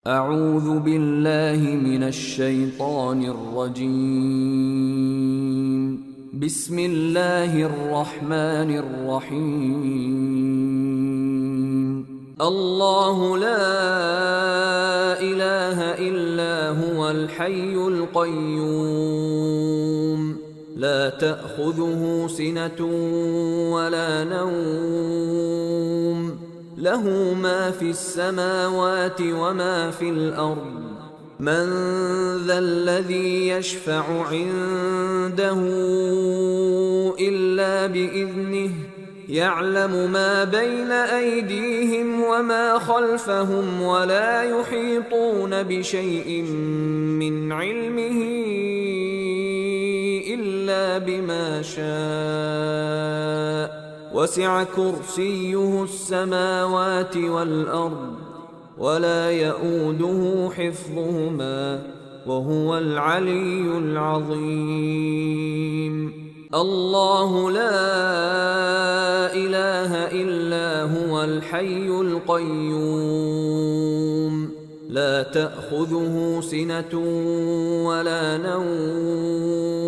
أعوذ بالله من الشيطان الرجيم. بسم الله الرحمن الرحيم. الله لا إله إلا هو الحي القيوم لا تأخذه سنة ولا نوم له ما في السماوات وما في الأرض من ذا الذي يشفع عنده إلا بإذنه يعلم ما بين أيديهم وما خلفهم ولا يحيطون بشيء من علمه إلا بما شاء وسع كرسيه السماوات والأرض ولا يئوده حفظهما وهو العلي العظيم. الله لا إله إلا هو الحي القيوم لا تأخذه سنة ولا نوم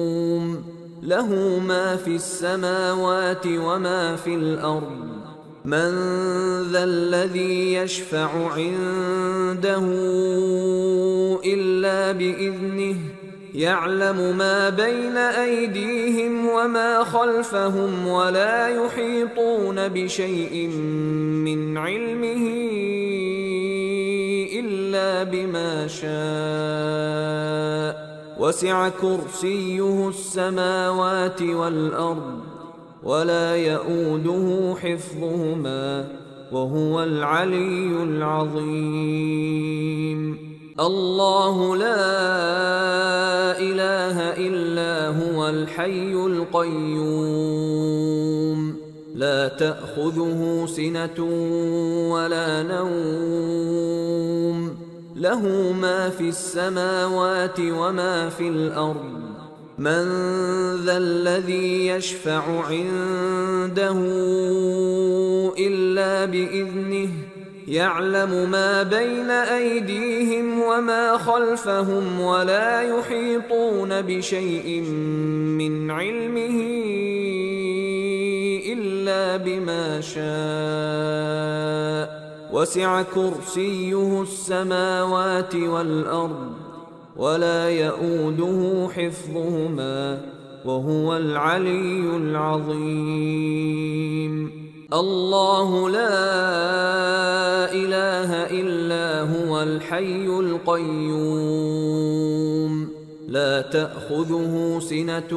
له ما في السماوات وما في الأرض من ذا الذي يشفع عنده إلا بإذنه يعلم ما بين أيديهم وما خلفهم ولا يحيطون بشيء من علمه إلا بما شاء وسع كرسيه السماوات والأرض ولا يئوده حفظهما وهو العلي العظيم. الله لا إله إلا هو الحي القيوم لا تأخذه سنة ولا نوم له ما في السماوات وما في الأرض من ذا الذي يشفع عنده إلا بإذنه يعلم ما بين أيديهم وما خلفهم ولا يحيطون بشيء من علمه إلا بما شاء وسع كرسيه السماوات والأرض ولا يئوده حفظهما وهو العلي العظيم. الله لا إله إلا هو الحي القيوم لا تأخذه سنة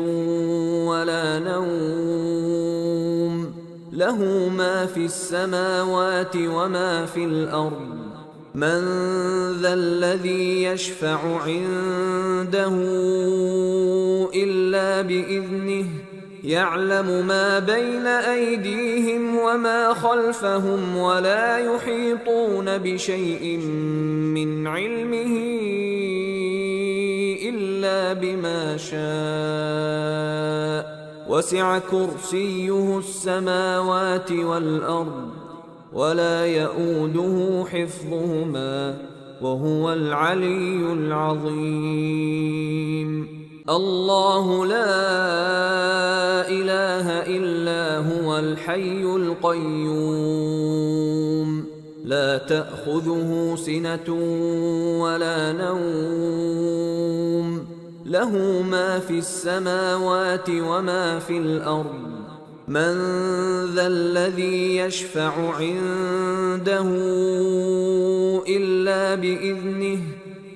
ولا نوم له ما في السماوات وما في الأرض من ذا الذي يشفع عنده إلا بإذنه يعلم ما بين أيديهم وما خلفهم ولا يحيطون بشيء من علمه إلا بما شاء وسع كرسيه السماوات والأرض ولا يئوده حفظهما وهو العلي العظيم. الله لا إله إلا هو الحي القيوم لا تأخذه سنة ولا نوم له ما في السماوات وما في الأرض من ذا الذي يشفع عنده إلا بإذنه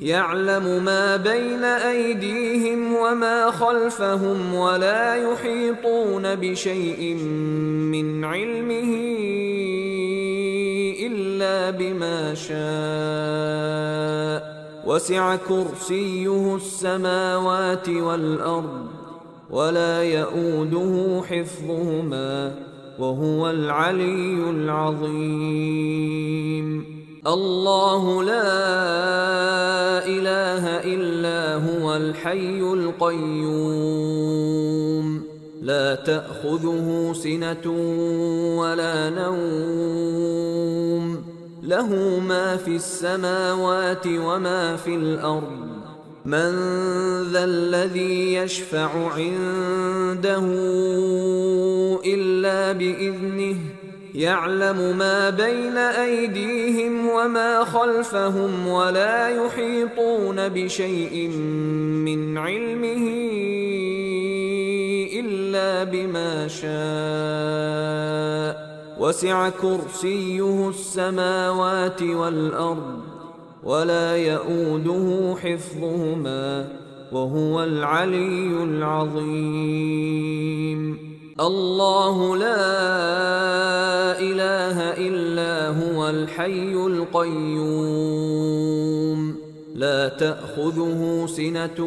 يعلم ما بين أيديهم وما خلفهم ولا يحيطون بشيء من علمه إلا بما شاء وسع كرسيه السماوات والأرض ولا يئوده حفظهما وهو العلي العظيم. الله لا إله إلا هو الحي القيوم لا تأخذه سنة ولا نوم له ما في السماوات وما في الأرض. من ذا الذي يشفع عنده إلا بإذنه يعلم ما بين أيديهم وما خلفهم ولا يحيطون بشيء من علمه إلا بما شاء وسع كرسيه السماوات والأرض ولا يؤوده حفظهما وهو العلي العظيم. الله لا إله إلا هو الحي القيوم لا تأخذه سنة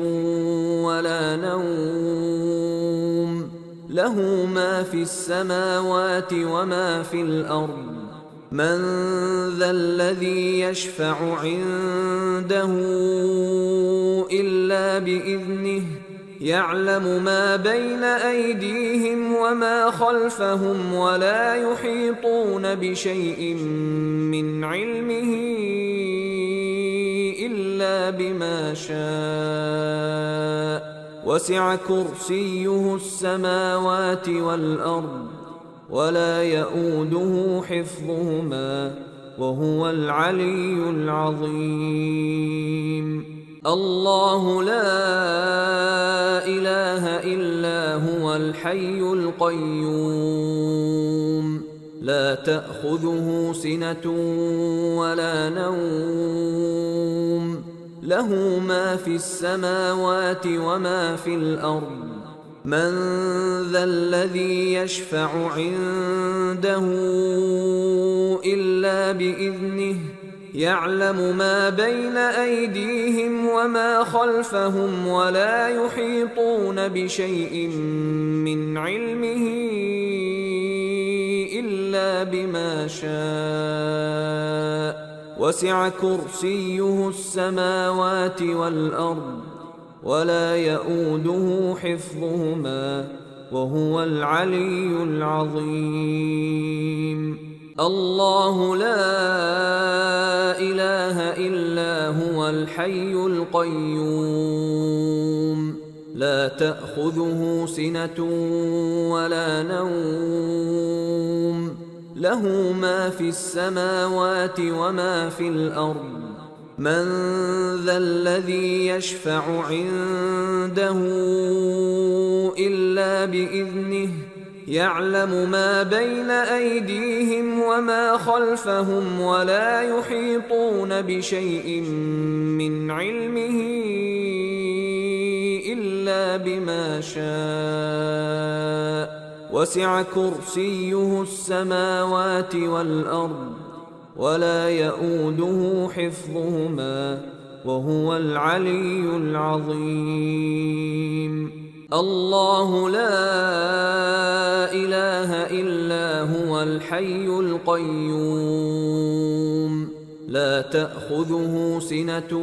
ولا نوم له ما في السماوات وما في الأرض. من ذا الذي يشفع عنده إلا بإذنه يعلم ما بين أيديهم وما خلفهم ولا يحيطون بشيء من علمه إلا بما شاء وسع كرسيه السماوات والأرض ولا يؤوده حفظهما وهو العلي العظيم. الله لا إله إلا هو الحي القيوم لا تأخذه سنة ولا نوم له ما في السماوات وما في الأرض. من ذا الذي يشفع عنده إلا بإذنه يعلم ما بين أيديهم وما خلفهم ولا يحيطون بشيء من علمه إلا بما شاء وسع كرسيه السماوات والأرض ولا يؤوده حفظهما وهو العلي العظيم. الله لا إله إلا هو الحي القيوم لا تأخذه سنة ولا نوم له ما في السماوات وما في الأرض. من ذا الذي يشفع عنده إلا بإذنه يعلم ما بين أيديهم وما خلفهم ولا يحيطون بشيء من علمه إلا بما شاء وسع كرسيه السماوات والأرض ولا يؤوده حفظهما وهو العلي العظيم. الله لا إله إلا هو الحي القيوم لا تأخذه سنة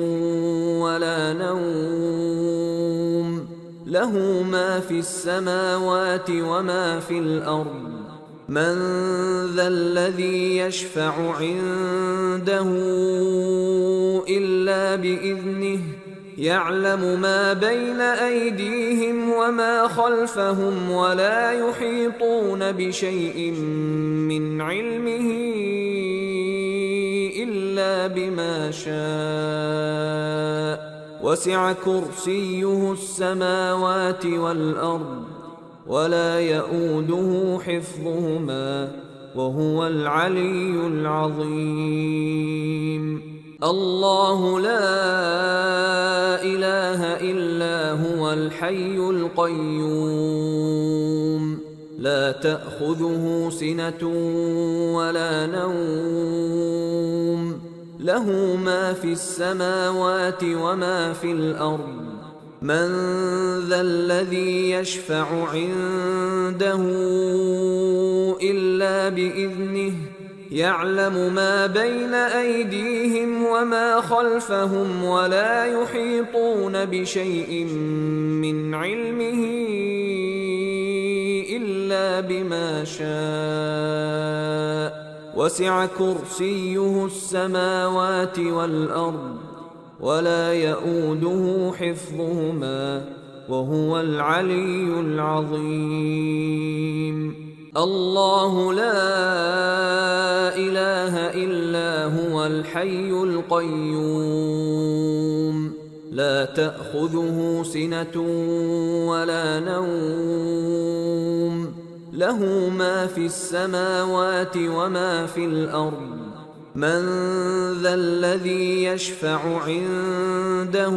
ولا نوم له ما في السماوات وما في الأرض. من ذا الذي يشفع عنده إلا بإذنه يعلم ما بين أيديهم وما خلفهم ولا يحيطون بشيء من علمه إلا بما شاء وسع كرسيه السماوات والأرض ولا يؤوده حفظهما وهو العلي العظيم. الله لا إله إلا هو الحي القيوم لا تأخذه سنة ولا نوم له ما في السماوات وما في الأرض. من ذا الذي يشفع عنده إلا بإذنه يعلم ما بين أيديهم وما خلفهم ولا يحيطون بشيء من علمه إلا بما شاء وسع كرسيه السماوات والأرض ولا يئوده حفظهما وهو العلي العظيم. الله لا إله إلا هو الحي القيوم لا تأخذه سنة ولا نوم له ما في السماوات وما في الأرض من ذا الذي يشفع عنده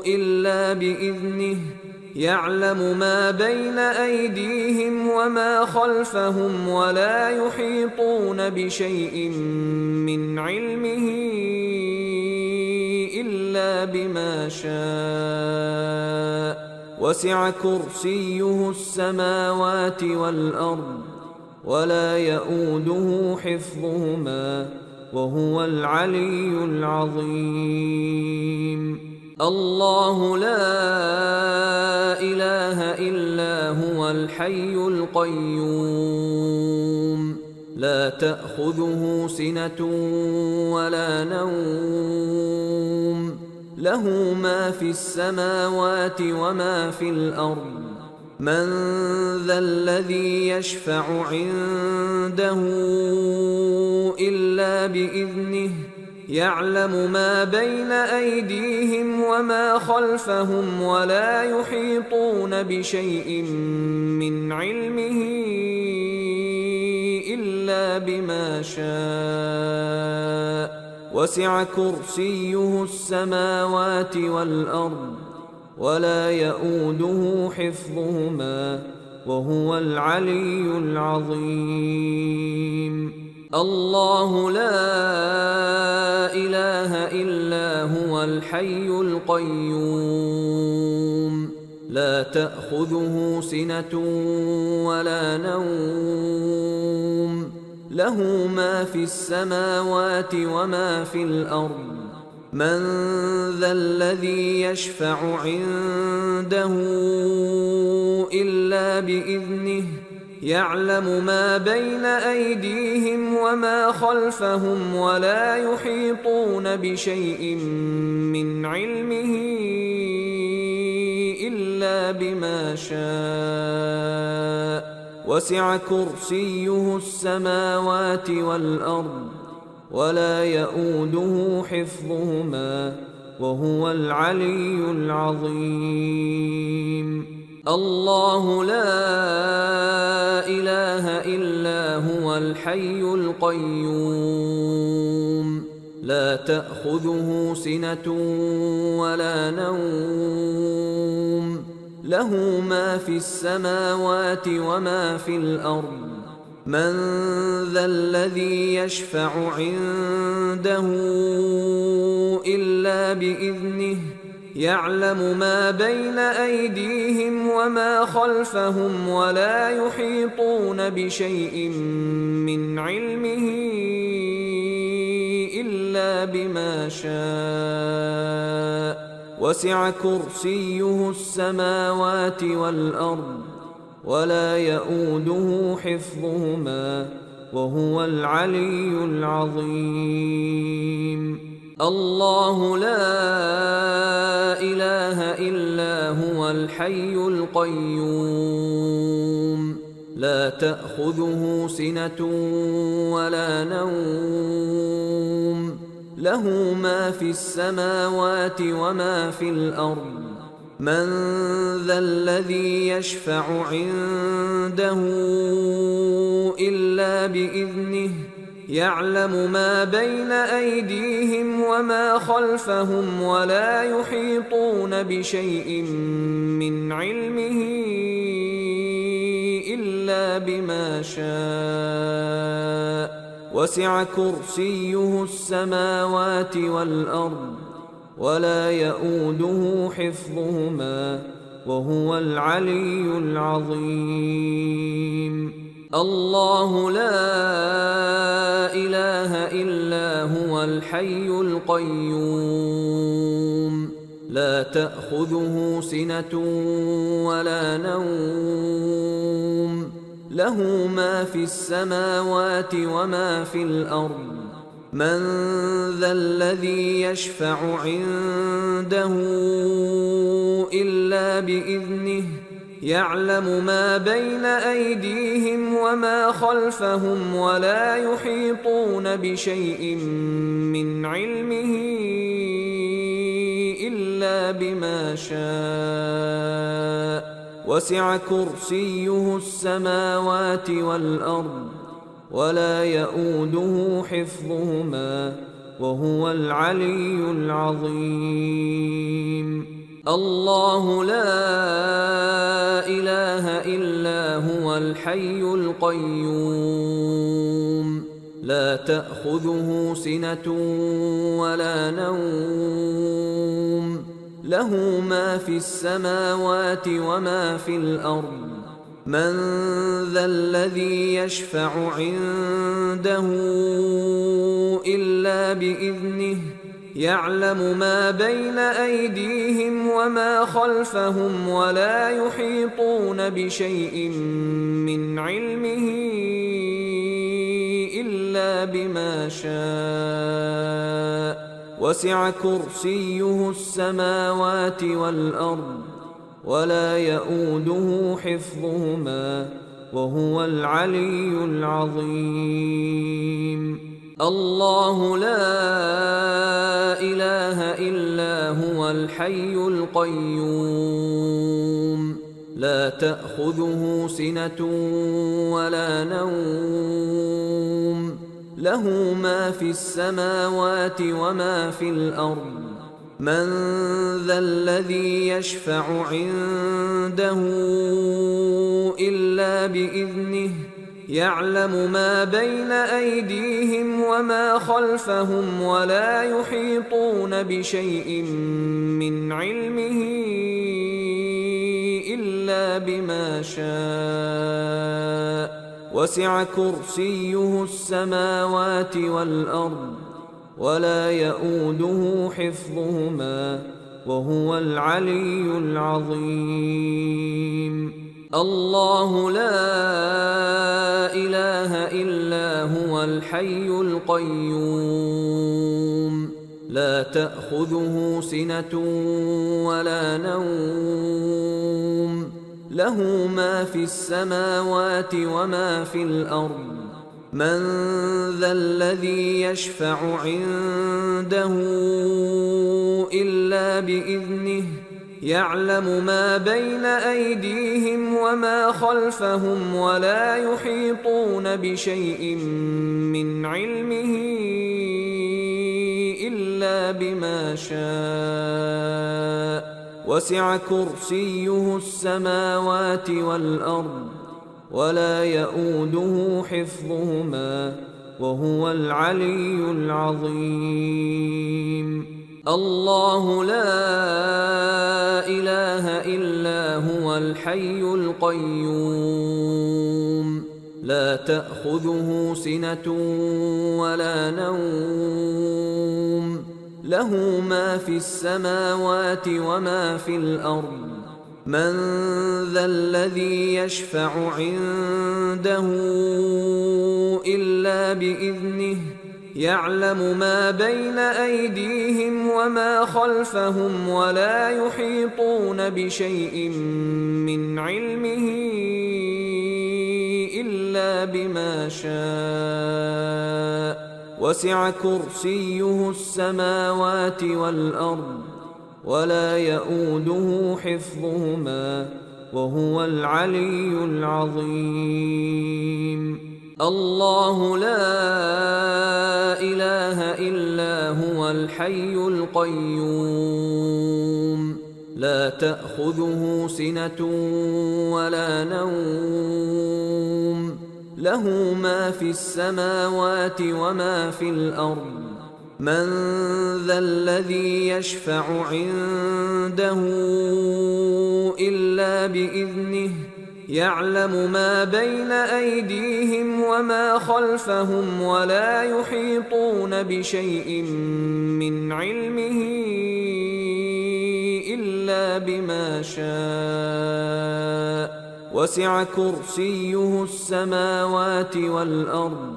إلا بإذنه يعلم ما بين أيديهم وما خلفهم ولا يحيطون بشيء من علمه إلا بما شاء وسع كرسيه السماوات والأرض ولا يئوده حفظهما وهو العلي العظيم. الله لا إله إلا هو الحي القيوم لا تأخذه سنة ولا نوم له ما في السماوات وما في الأرض من ذا الذي يشفع عنده إلا بإذنه يعلم ما بين أيديهم وما خلفهم ولا يحيطون بشيء من علمه إلا بما شاء وسع كرسيه السماوات والأرض ولا يئوده حفظهما وهو العلي العظيم. الله لا إله إلا هو الحي القيوم لا تأخذه سنة ولا نوم له ما في السماوات وما في الأرض من ذا الذي يشفع عنده إلا بإذنه يعلم ما بين أيديهم وما خلفهم ولا يحيطون بشيء من علمه إلا بما شاء وسع كرسيه السماوات والأرض ولا يئوده حفظهما وهو العلي العظيم. الله لا إله إلا هو الحي القيوم لا تأخذه سنة ولا نوم له ما في السماوات وما في الأرض من ذا الذي يشفع عنده إلا بإذنه يعلم ما بين أيديهم وما خلفهم ولا يحيطون بشيء من علمه إلا بما شاء وسع كرسيه السماوات والأرض ولا يئوده حفظهما وهو العلي العظيم. الله لا إله إلا هو الحي القيوم لا تأخذه سنة ولا نوم له ما في السماوات وما في الأرض من ذا الذي يشفع عنده إلا بإذنه يعلم ما بين أيديهم وما خلفهم ولا يحيطون بشيء من علمه إلا بما شاء وسع كرسيه السماوات والأرض ولا يئوده حفظهما وهو العلي العظيم. الله لا إله إلا هو الحي القيوم لا تأخذه سنة ولا نوم له ما في السماوات وما في الأرض من ذا الذي يشفع عنده إلا بإذنه يعلم ما بين أيديهم وما خلفهم ولا يحيطون بشيء من علمه إلا بما شاء وسع كرسيه السماوات والأرض ولا يؤوده حفظهما وهو العلي العظيم الله لا إله إلا هو الحي القيوم لا تأخذه سنة ولا نوم له ما في السماوات وما في الأرض من ذا الذي يشفع عنده إلا بإذنه يعلم ما بين أيديهم وما خلفهم ولا يحيطون بشيء من علمه إلا بما شاء وسع كرسيه السماوات والأرض ولا يؤوده حفظهما وهو العلي العظيم الله لا إله إلا هو الحي القيوم لا تأخذه سنة ولا نوم له ما في السماوات وما في الأرض من ذا الذي يشفع عنده إلا بإذنه يعلم ما بين أيديهم وما خلفهم ولا يحيطون بشيء من علمه إلا بما شاء وسع كرسيه السماوات والأرض ولا يؤوده حفظهما وهو العلي العظيم الله لا إله إلا هو الحي القيوم لا تأخذه سنة ولا نوم له ما في السماوات وما في الأرض من ذا الذي يشفع عنده إلا بإذنه يعلم ما بين أيديهم وما خلفهم ولا يحيطون بشيء من علمه إلا بما شاء وسع كرسيه السماوات والأرض ولا يؤوده حفظهما وهو العلي العظيم الله لا إله إلا هو الحي القيوم لا تأخذه سنة ولا نوم له ما في السماوات وما في الأرض من ذا الذي يشفع عنده إلا بإذنه يعلم ما بين أيديهم وما خلفهم ولا يحيطون بشيء من علمه إلا بما شاء وسع كرسيه السماوات والأرض ولا يؤوده حفظهما وهو العلي العظيم الله لا إله إلا هو الحي القيوم لا تأخذه سنة ولا نوم له ما في السماوات وما في الأرض من ذا الذي يشفع عنده إلا بإذنه يعلم ما بين أيديهم وما خلفهم ولا يحيطون بشيء من علمه إلا بما شاء وسع كرسيه السماوات والأرض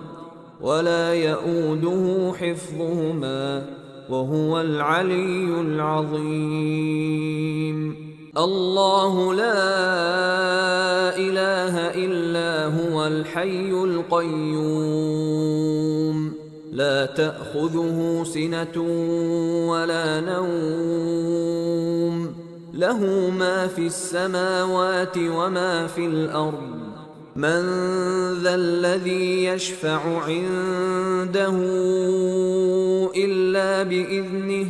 ولا يئوده حفظهما وهو العلي العظيم. الله لا إله إلا هو الحي القيوم لا تأخذه سنة ولا نوم له ما في السماوات وما في الأرض من ذا الذي يشفع عنده إلا بإذنه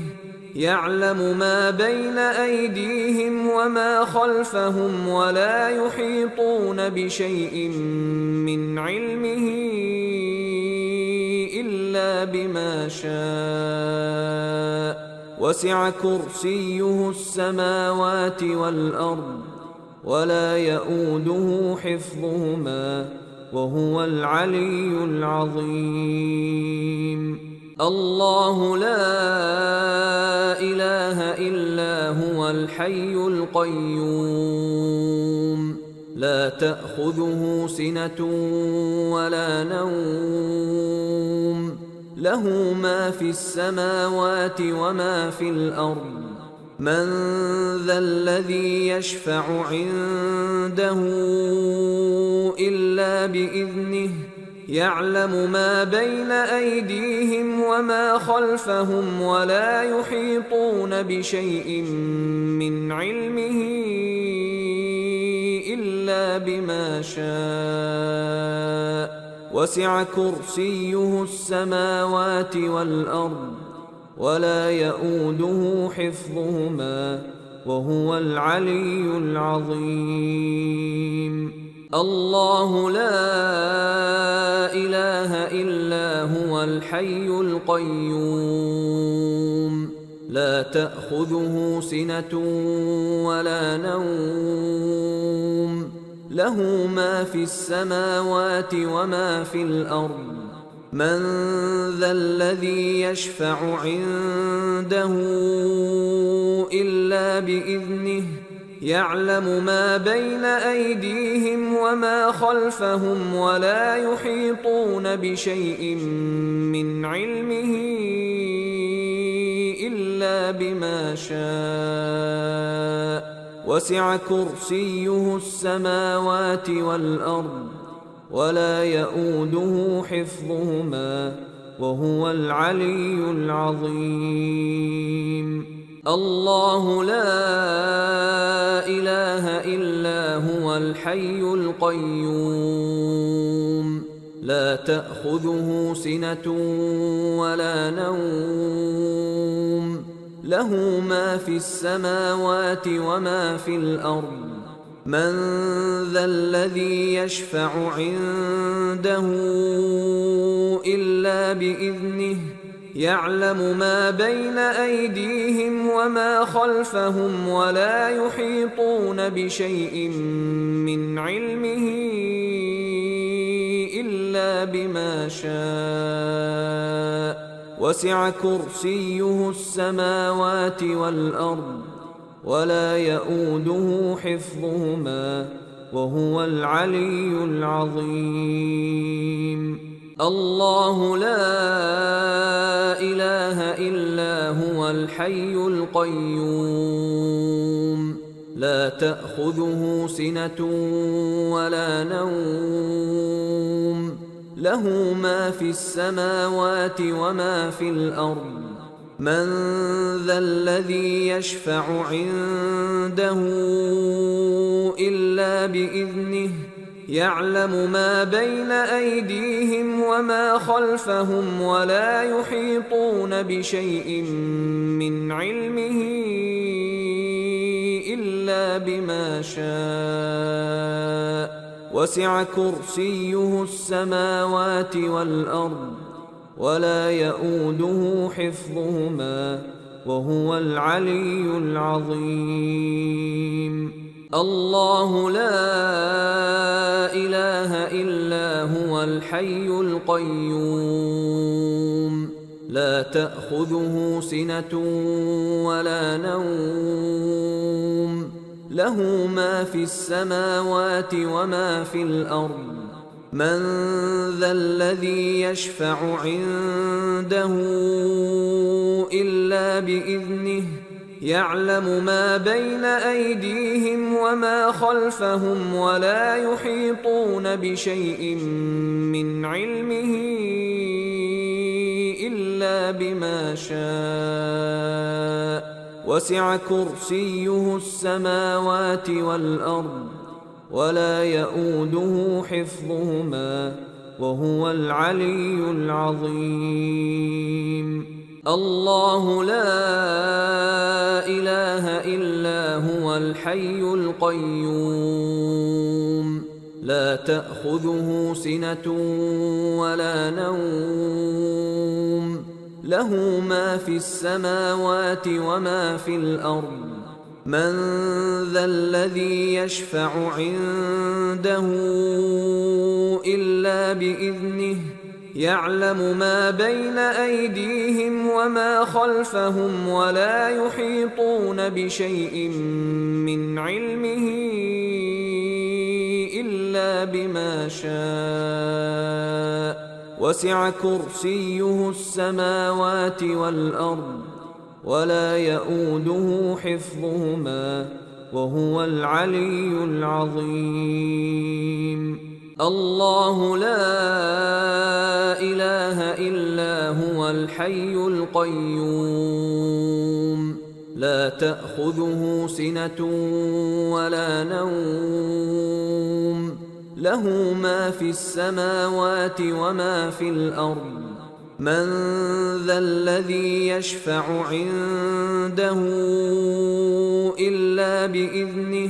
يعلم ما بين أيديهم وما خلفهم ولا يحيطون بشيء من علمه إلا بما شاء وسع كرسيه السماوات والأرض ولا يئوده حفظهما وهو العلي العظيم. الله لا إله إلا هو الحي القيوم لا تأخذه سنة ولا نوم له ما في السماوات وما في الأرض من ذا الذي يشفع عنده إلا بإذنه يعلم ما بين أيديهم وما خلفهم ولا يحيطون بشيء من علمه إلا بما شاء وسع كرسيه السماوات والأرض ولا يئوده حفظهما وهو العلي العظيم. الله لا إله إلا هو الحي القيوم لا تأخذه سنة ولا نوم له ما في السماوات وما في الأرض من ذا الذي يشفع عنده إلا بإذنه يعلم ما بين أيديهم وما خلفهم ولا يحيطون بشيء من علمه إلا بما شاء وسع كرسيه السماوات والأرض ولا يئوده حفظهما وهو العلي العظيم. الله لا إله إلا هو الحي القيوم لا تأخذه سنة ولا نوم له ما في السماوات وما في الأرض من ذا الذي يشفع عنده إلا بإذنه يعلم ما بين أيديهم وما خلفهم ولا يحيطون بشيء من علمه إلا بما شاء وسع كرسيه السماوات والأرض ولا يئوده حفظهما وهو العلي العظيم. الله لا إله إلا هو الحي القيوم لا تأخذه سنة ولا نوم له ما في السماوات وما في الأرض من ذا الذي يشفع عنده إلا بإذنه يعلم ما بين أيديهم وما خلفهم ولا يحيطون بشيء من علمه إلا بما شاء وسع كرسيه السماوات والأرض ولا يئوده حفظهما وهو العلي العظيم. الله لا إله إلا هو الحي القيوم لا تأخذه سنة ولا نوم له ما في السماوات وما في الأرض من ذا الذي يشفع عنده إلا بإذنه يعلم ما بين أيديهم وما خلفهم ولا يحيطون بشيء من علمه إلا بما شاء وسع كرسيه السماوات والأرض ولا يؤوده حفظهما وهو العلي العظيم الله لا إله إلا هو الحي القيوم لا تأخذه سنة ولا نوم له ما في السماوات وما في الأرض من ذا الذي يشفع عنده إلا بإذنه يعلم ما بين أيديهم وما خلفهم ولا يحيطون بشيء من علمه إلا بما شاء وسع كرسيه السماوات والأرض ولا يؤوده حفظهما وهو العلي العظيم الله لا إله إلا هو الحي القيوم لا تأخذه سنة ولا نوم له ما في السماوات وما في الأرض من ذا الذي يشفع عنده إلا بإذنه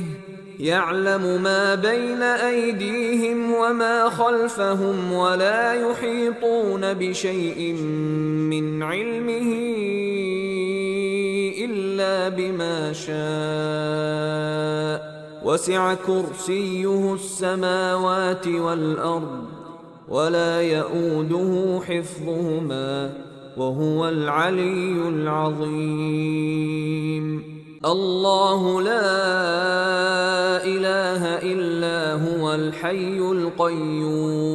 يعلم ما بين أيديهم وما خلفهم ولا يحيطون بشيء من علمه إلا بما شاء وسع كرسيه السماوات والأرض ولا يؤوده حفظهما وهو العلي العظيم الله لا إله إلا هو الحي القيوم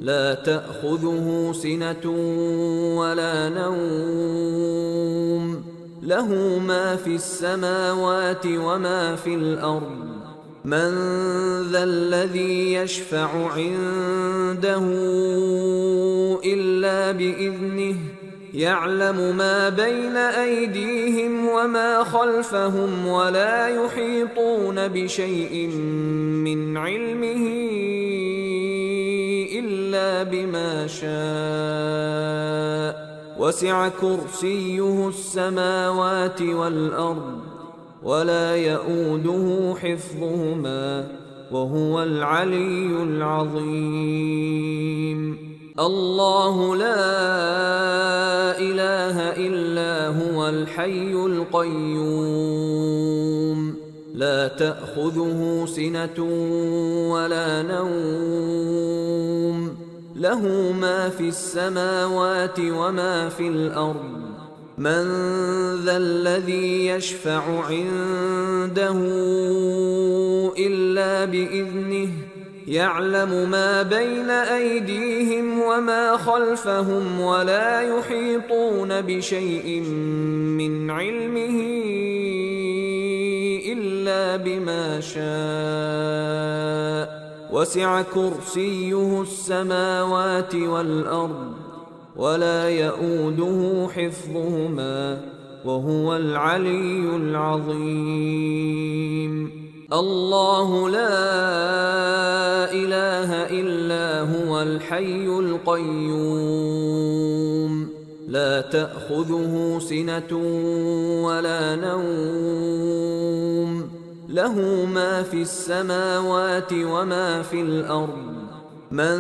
لا تأخذه سنة ولا نوم له ما في السماوات وما في الأرض من ذا الذي يشفع عنده إلا بإذنه يعلم ما بين أيديهم وما خلفهم ولا يحيطون بشيء من علمه إلا بما شاء وسع كرسيه السماوات والأرض ولا يؤوده حفظهما وهو العلي العظيم الله لا إله إلا هو الحي القيوم لا تأخذه سنة ولا نوم له ما في السماوات وما في الأرض من ذا الذي يشفع عنده إلا بإذنه يعلم ما بين أيديهم وما خلفهم ولا يحيطون بشيء من علمه إلا بما شاء وسع كرسيه السماوات والأرض ولا يؤوده حفظهما وهو العلي العظيم الله لا إله إلا هو الحي القيوم لا تأخذه سنة ولا نوم له ما في السماوات وما في الأرض من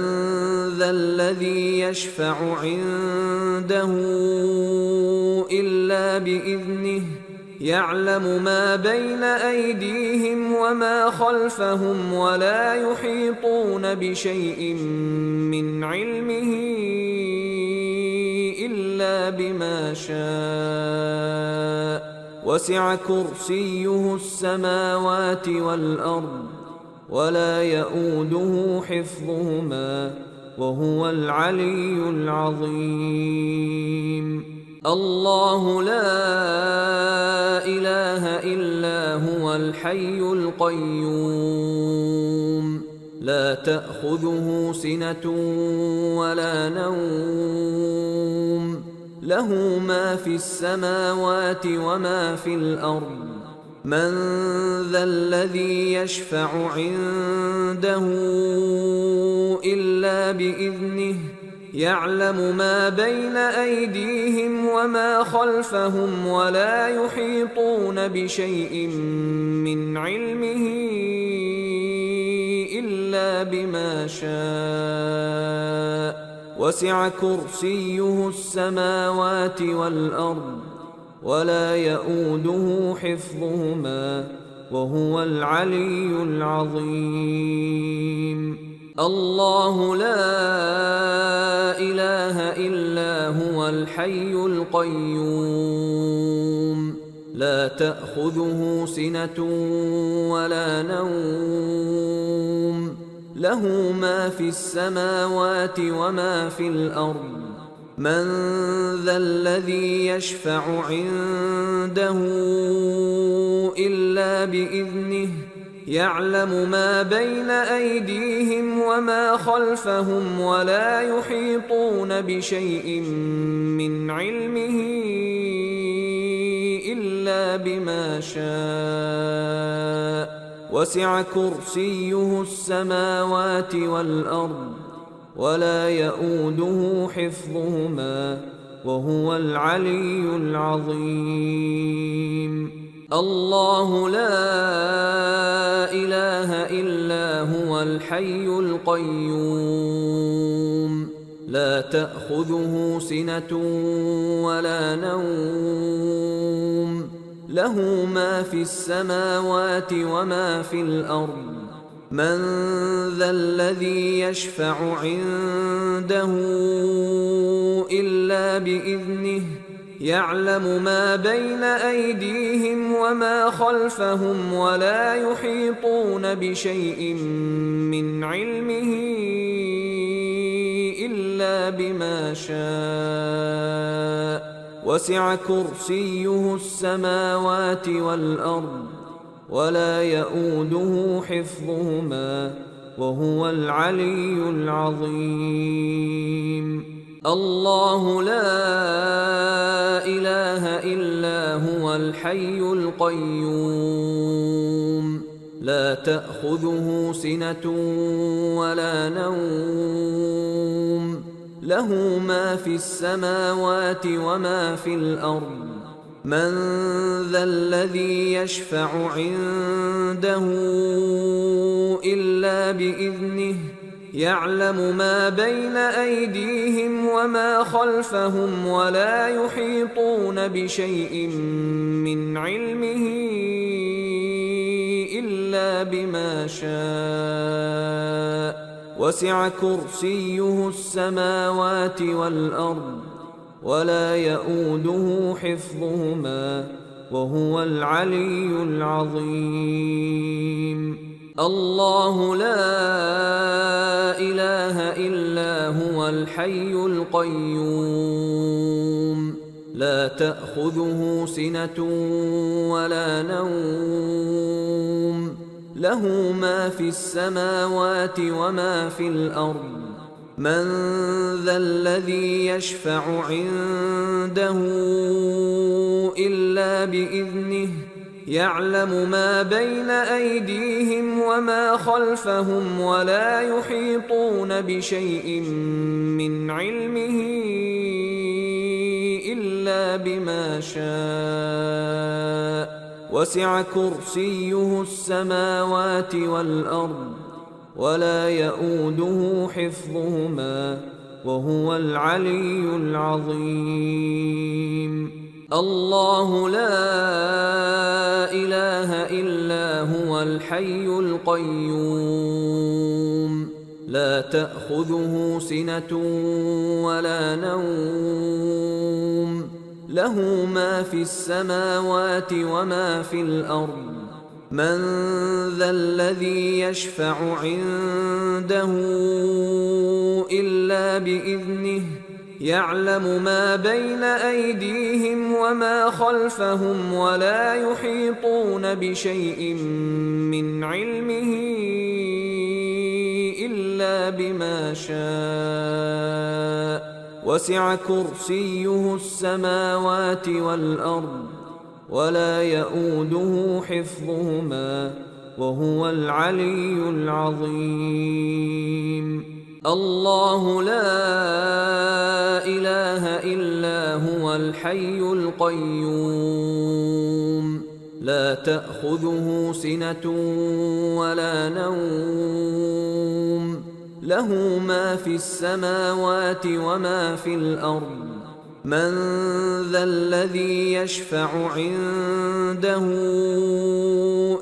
ذا الذي يشفع عنده إلا بإذنه يعلم ما بين أيديهم وما خلفهم ولا يحيطون بشيء من علمه إلا بما شاء وسع كرسيه السماوات والأرض ولا يئوده حفظهما وهو العلي العظيم. الله لا إله إلا هو الحي القيوم لا تأخذه سنة ولا نوم له ما في السماوات وما في الأرض من ذا الذي يشفع عنده إلا بإذنه يعلم ما بين أيديهم وما خلفهم ولا يحيطون بشيء من علمه إلا بما شاء وسع كرسيه السماوات والأرض ولا يئوده حفظهما وهو العلي العظيم. الله لا إله إلا هو الحي القيوم لا تأخذه سنة ولا نوم له ما في السماوات وما في الأرض من ذا الذي يشفع عنده إلا بإذنه يعلم ما بين أيديهم وما خلفهم ولا يحيطون بشيء من علمه إلا بما شاء وسع كرسيه السماوات والأرض ولا يئوده حفظهما وهو العلي العظيم. الله لا إله إلا هو الحي القيوم لا تأخذه سنة ولا نوم له ما في السماوات وما في الأرض من ذا الذي يشفع عنده إلا بإذنه يعلم ما بين أيديهم وما خلفهم ولا يحيطون بشيء من علمه إلا بما شاء وسع كرسيه السماوات والأرض ولا يئوده حفظهما وهو العلي العظيم. الله لا إله إلا هو الحي القيوم لا تأخذه سنة ولا نوم له ما في السماوات وما في الأرض من ذا الذي يشفع عنده إلا بإذنه يعلم ما بين أيديهم وما خلفهم ولا يحيطون بشيء من علمه إلا بما شاء وسع كرسيه السماوات والأرض ولا يئوده حفظهما وهو العلي العظيم. الله لا إله إلا هو الحي القيوم لا تأخذه سنة ولا نوم له ما في السماوات وما في الأرض من ذا الذي يشفع عنده إلا بإذنه يعلم ما بين أيديهم وما خلفهم ولا يحيطون بشيء من علمه إلا بما شاء وسع كرسيه السماوات والأرض ولا يئوده حفظهما وهو العلي العظيم. الله لا إله إلا هو الحي القيوم لا تأخذه سنة ولا نوم له ما في السماوات وما في الأرض. من ذا الذي يشفع عنده إلا بإذنه يعلم ما بين أيديهم وما خلفهم ولا يحيطون بشيء من علمه إلا بما شاء وسع كرسيه السماوات والأرض ولا يؤوده حفظهما وهو العلي العظيم. الله لا إله إلا هو الحي القيوم لا تأخذه سنة ولا نوم له ما في السماوات وما في الأرض. من ذا الذي يشفع عنده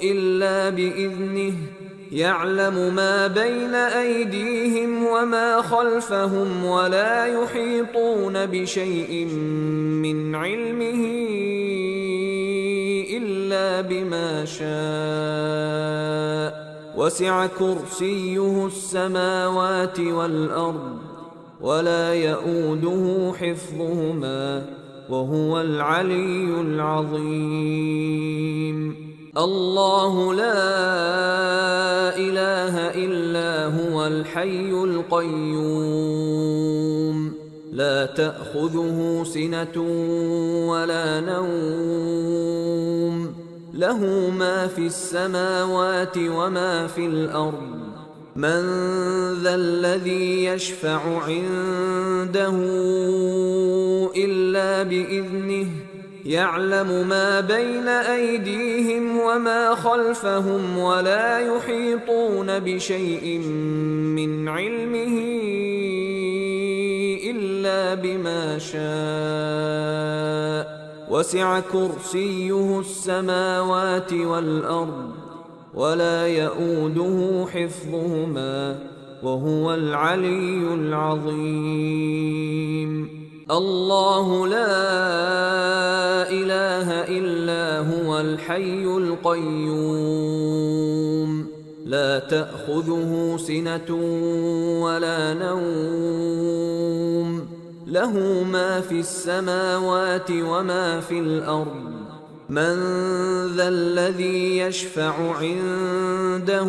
إلا بإذنه يعلم ما بين أيديهم وما خلفهم ولا يحيطون بشيء من علمه إلا بما شاء وسع كرسيه السماوات والأرض ولا يؤوده حفظهما وهو العلي العظيم. الله لا إله إلا هو الحي القيوم لا تأخذه سنة ولا نوم له ما في السماوات وما في الأرض. من ذا الذي يشفع عنده إلا بإذنه يعلم ما بين أيديهم وما خلفهم ولا يحيطون بشيء من علمه إلا بما شاء وسع كرسيه السماوات والأرض ولا يؤوده حفظهما وهو العلي العظيم. الله لا إله إلا هو الحي القيوم لا تأخذه سنة ولا نوم له ما في السماوات وما في الأرض. من ذا الذي يشفع عنده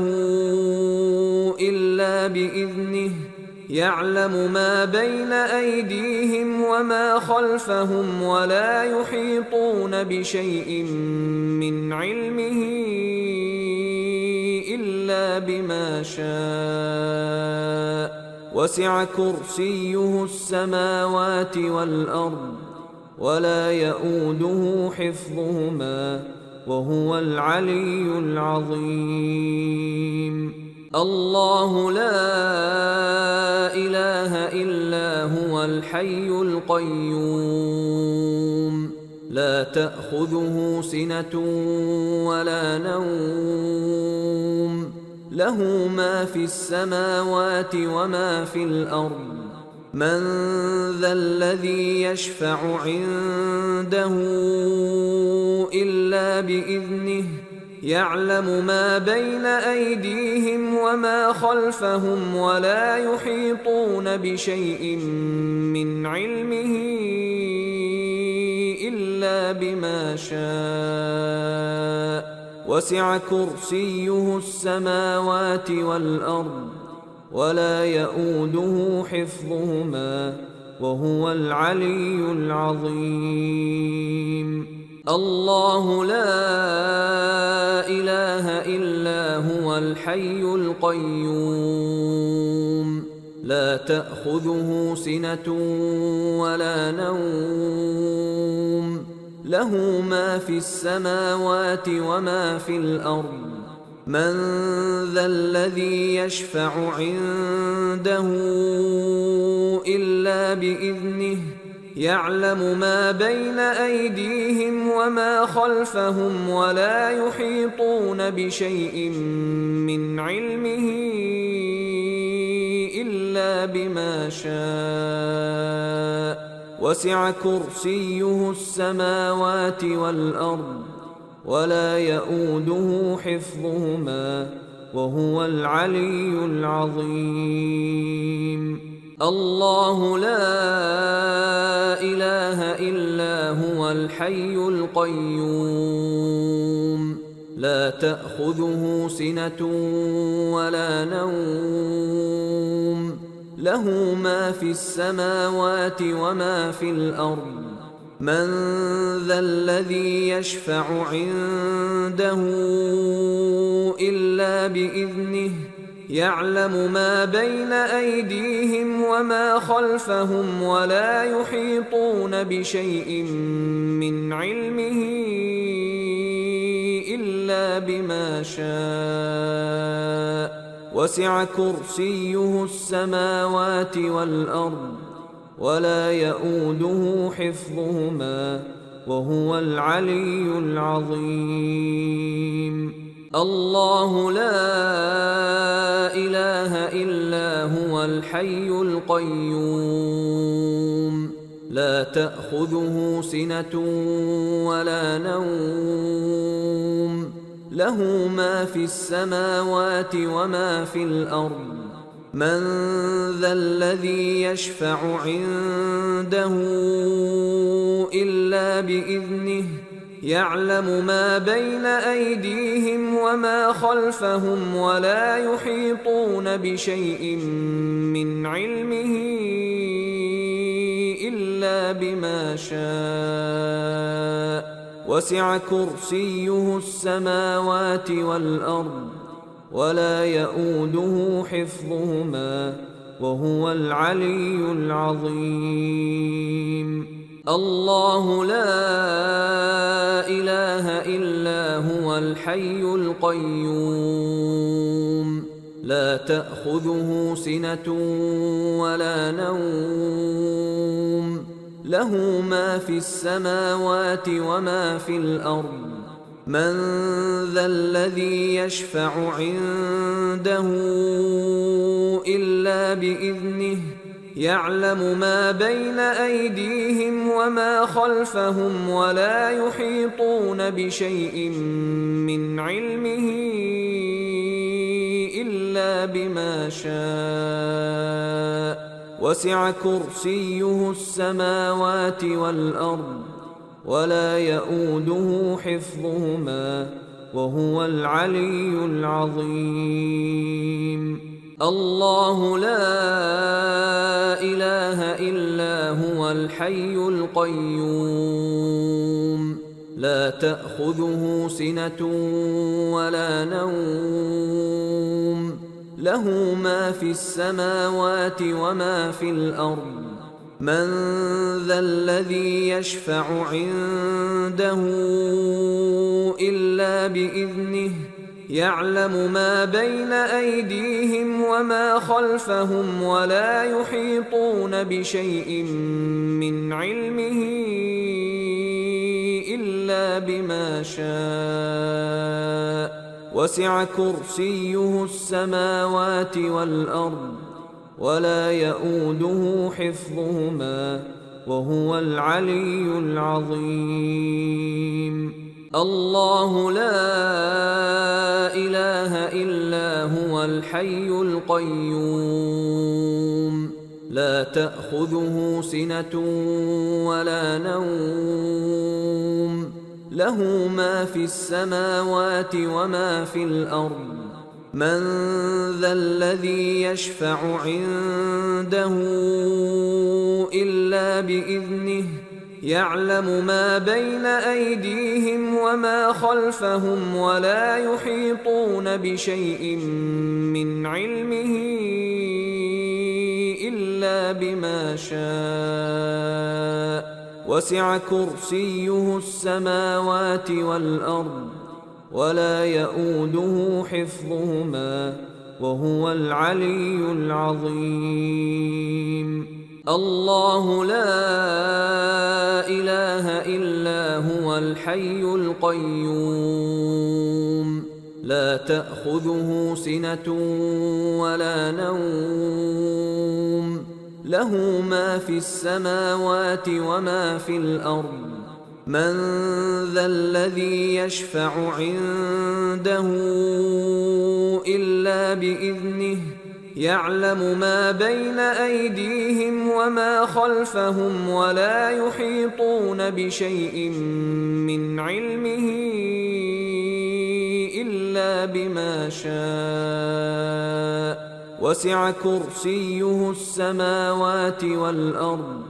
إلا بإذنه يعلم ما بين أيديهم وما خلفهم ولا يحيطون بشيء من علمه إلا بما شاء وسع كرسيه السماوات والأرض ولا يؤوده حفظهما وهو العلي العظيم. الله لا إله إلا هو الحي القيوم لا تأخذه سنة ولا نوم له ما في السماوات وما في الأرض. من ذا الذي يشفع عنده إلا بإذنه يعلم ما بين أيديهم وما خلفهم ولا يحيطون بشيء من علمه إلا بما شاء وسع كرسيه السماوات والأرض ولا يؤوده حفظهما وهو العلي العظيم. الله لا إله إلا هو الحي القيوم لا تأخذه سنة ولا نوم له ما في السماوات وما في الأرض. من ذا الذي يشفع عنده إلا بإذنه يعلم ما بين أيديهم وما خلفهم ولا يحيطون بشيء من علمه إلا بما شاء وسع كرسيه السماوات والأرض ولا يئوده حفظهما وهو العلي العظيم. الله لا إله إلا هو الحي القيوم لا تأخذه سنة ولا نوم له ما في السماوات وما في الأرض من ذا الذي يشفع عنده إلا بإذنه يعلم ما بين أيديهم وما خلفهم ولا يحيطون بشيء من علمه إلا بما شاء وسع كرسيه السماوات والأرض ولا يئوده حفظهما وهو العلي العظيم. الله لا إله إلا هو الحي القيوم لا تأخذه سنة ولا نوم له ما في السماوات وما في الأرض من ذا الذي يشفع عنده إلا بإذنه يعلم ما بين أيديهم وما خلفهم ولا يحيطون بشيء من علمه إلا بما شاء وسع كرسيه السماوات والأرض ولا يئوده حفظهما وهو العلي العظيم. الله لا إله إلا هو الحي القيوم لا تأخذه سنة ولا نوم له ما في السماوات وما في الأرض من ذا الذي يشفع عنده إلا بإذنه يعلم ما بين أيديهم وما خلفهم ولا يحيطون بشيء من علمه إلا بما شاء وسع كرسيه السماوات والأرض ولا يئوده حفظهما وهو العلي العظيم. الله لا إله إلا هو الحي القيوم لا تأخذه سنة ولا نوم له ما في السماوات وما في الأرض من ذا الذي يشفع عنده إلا بإذنه يعلم ما بين أيديهم وما خلفهم ولا يحيطون بشيء من علمه إلا بما شاء وسع كرسيه السماوات والأرض ولا يئوده حفظهما وهو العلي العظيم. الله لا إله إلا هو الحي القيوم لا تأخذه سنة ولا نوم له ما في السماوات وما في الأرض من ذا الذي يشفع عنده إلا بإذنه يعلم ما بين أيديهم وما خلفهم ولا يحيطون بشيء من علمه إلا بما شاء وسع كرسيه السماوات والأرض ولا يئوده حفظهما وهو العلي العظيم. الله لا إله إلا هو الحي القيوم لا تأخذه سنة ولا نوم له ما في السماوات وما في الأرض. من ذا الذي يشفع عنده إلا بإذنه يعلم ما بين أيديهم وما خلفهم ولا يحيطون بشيء من علمه إلا بما شاء وسع كرسيه السماوات والأرض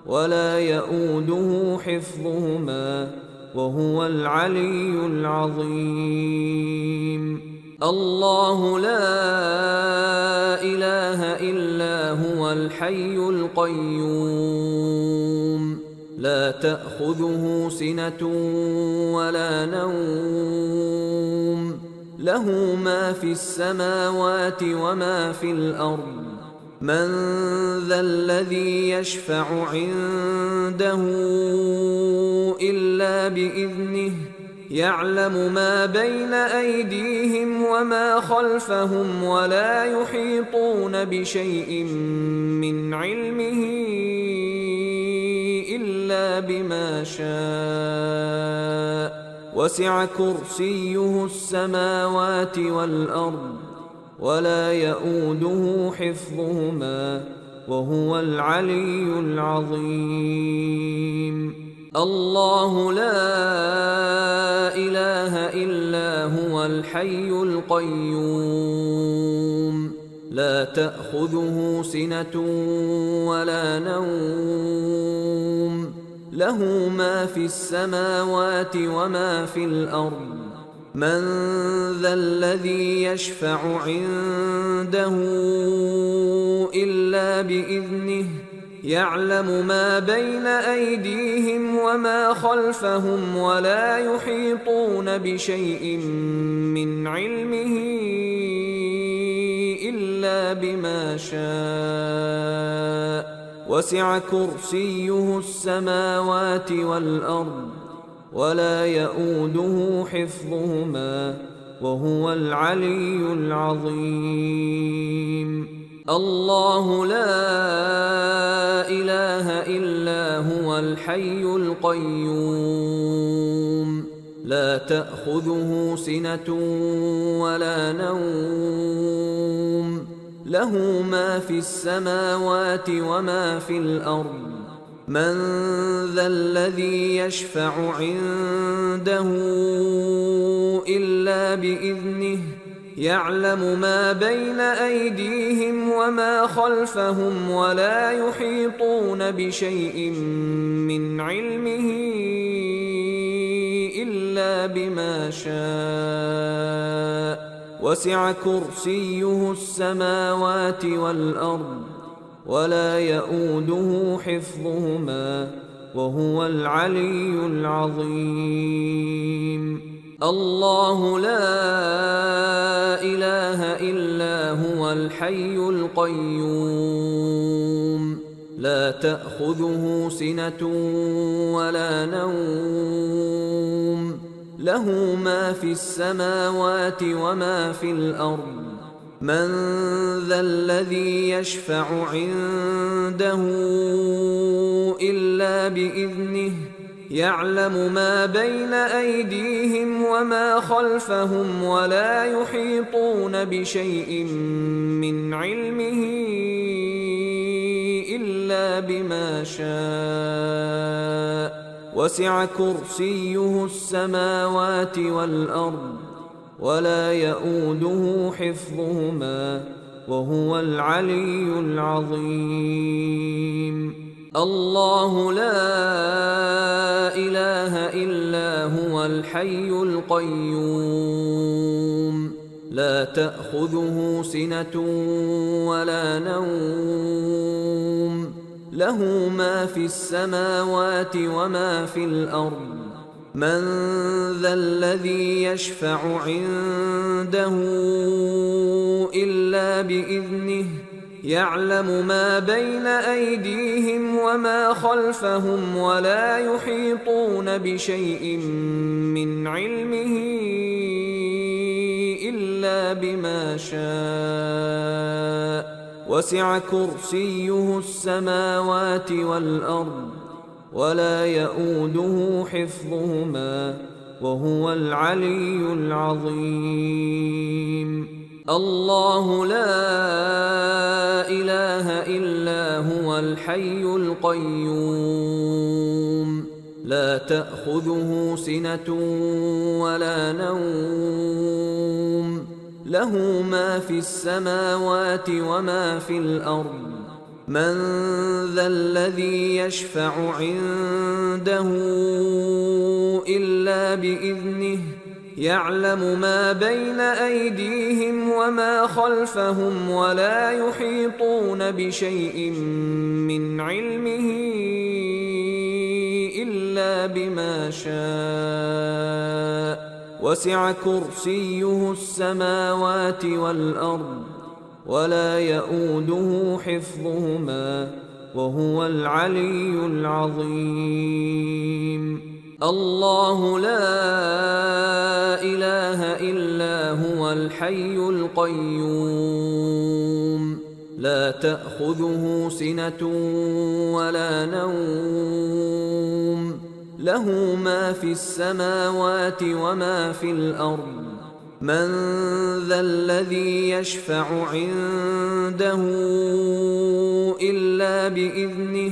ولا يؤوده حفظهما وهو العلي العظيم. الله لا إله إلا هو الحي القيوم لا تأخذه سنة ولا نوم له ما في السماوات وما في الأرض. من ذا الذي يشفع عنده إلا بإذنه يعلم ما بين أيديهم وما خلفهم ولا يحيطون بشيء من علمه إلا بما شاء وسع كرسيه السماوات والأرض ولا يؤوده حفظهما وهو العلي العظيم. الله لا إله إلا هو الحي القيوم لا تأخذه سنة ولا نوم له ما في السماوات وما في الأرض. من ذا الذي يشفع عنده إلا بإذنه يعلم ما بين أيديهم وما خلفهم ولا يحيطون بشيء من علمه إلا بما شاء وسع كرسيه السماوات والأرض ولا يؤوده حفظهما وهو العلي العظيم. الله لا إله إلا هو الحي القيوم لا تأخذه سنة ولا نوم له ما في السماوات وما في الأرض. من ذا الذي يشفع عنده إلا بإذنه يعلم ما بين أيديهم وما خلفهم ولا يحيطون بشيء من علمه إلا بما شاء وسع كرسيه السماوات والأرض ولا يؤوده حفظهما وهو العلي العظيم. الله لا إله إلا هو الحي القيوم لا تأخذه سنة ولا نوم له ما في السماوات وما في الأرض. من ذا الذي يشفع عنده إلا بإذنه يعلم ما بين أيديهم وما خلفهم ولا يحيطون بشيء من علمه إلا بما شاء وسع كرسيه السماوات والأرض ولا يؤوده حفظهما وهو العلي العظيم. الله لا إله إلا هو الحي القيوم لا تأخذه سنة ولا نوم له ما في السماوات وما في الأرض. من ذا الذي يشفع عنده إلا بإذنه يعلم ما بين أيديهم وما خلفهم ولا يحيطون بشيء من علمه إلا بما شاء وسع كرسيه السماوات والأرض ولا يئوده حفظهما وهو العلي العظيم. الله لا إله إلا هو الحي القيوم لا تأخذه سنة ولا نوم له ما في السماوات وما في الأرض من ذا الذي يشفع عنده إلا بإذنه يعلم ما بين أيديهم وما خلفهم ولا يحيطون بشيء من علمه إلا بما شاء وسع كرسيه السماوات والأرض ولا يئوده حفظهما وهو العلي العظيم. الله لا إله إلا هو الحي القيوم لا تأخذه سنة ولا نوم له ما في السماوات وما في الأرض من ذا الذي يشفع عنده إلا بإذنه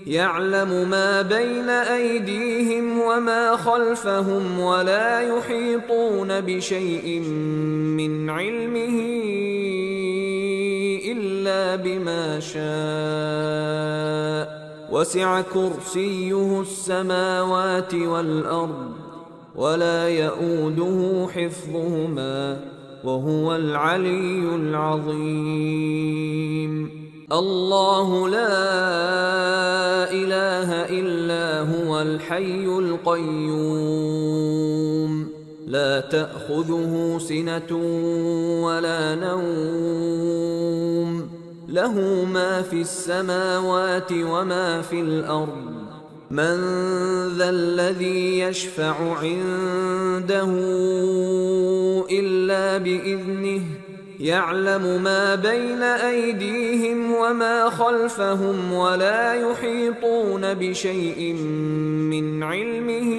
يعلم ما بين أيديهم وما خلفهم ولا يحيطون بشيء من علمه إلا بما شاء وسع كرسيه السماوات والأرض ولا يئوده حفظهما وهو العلي العظيم. الله لا إله إلا هو الحي القيوم لا تأخذه سنة ولا نوم له ما في السماوات وما في الأرض من ذا الذي يشفع عنده إلا بإذنه يعلم ما بين أيديهم وما خلفهم ولا يحيطون بشيء من علمه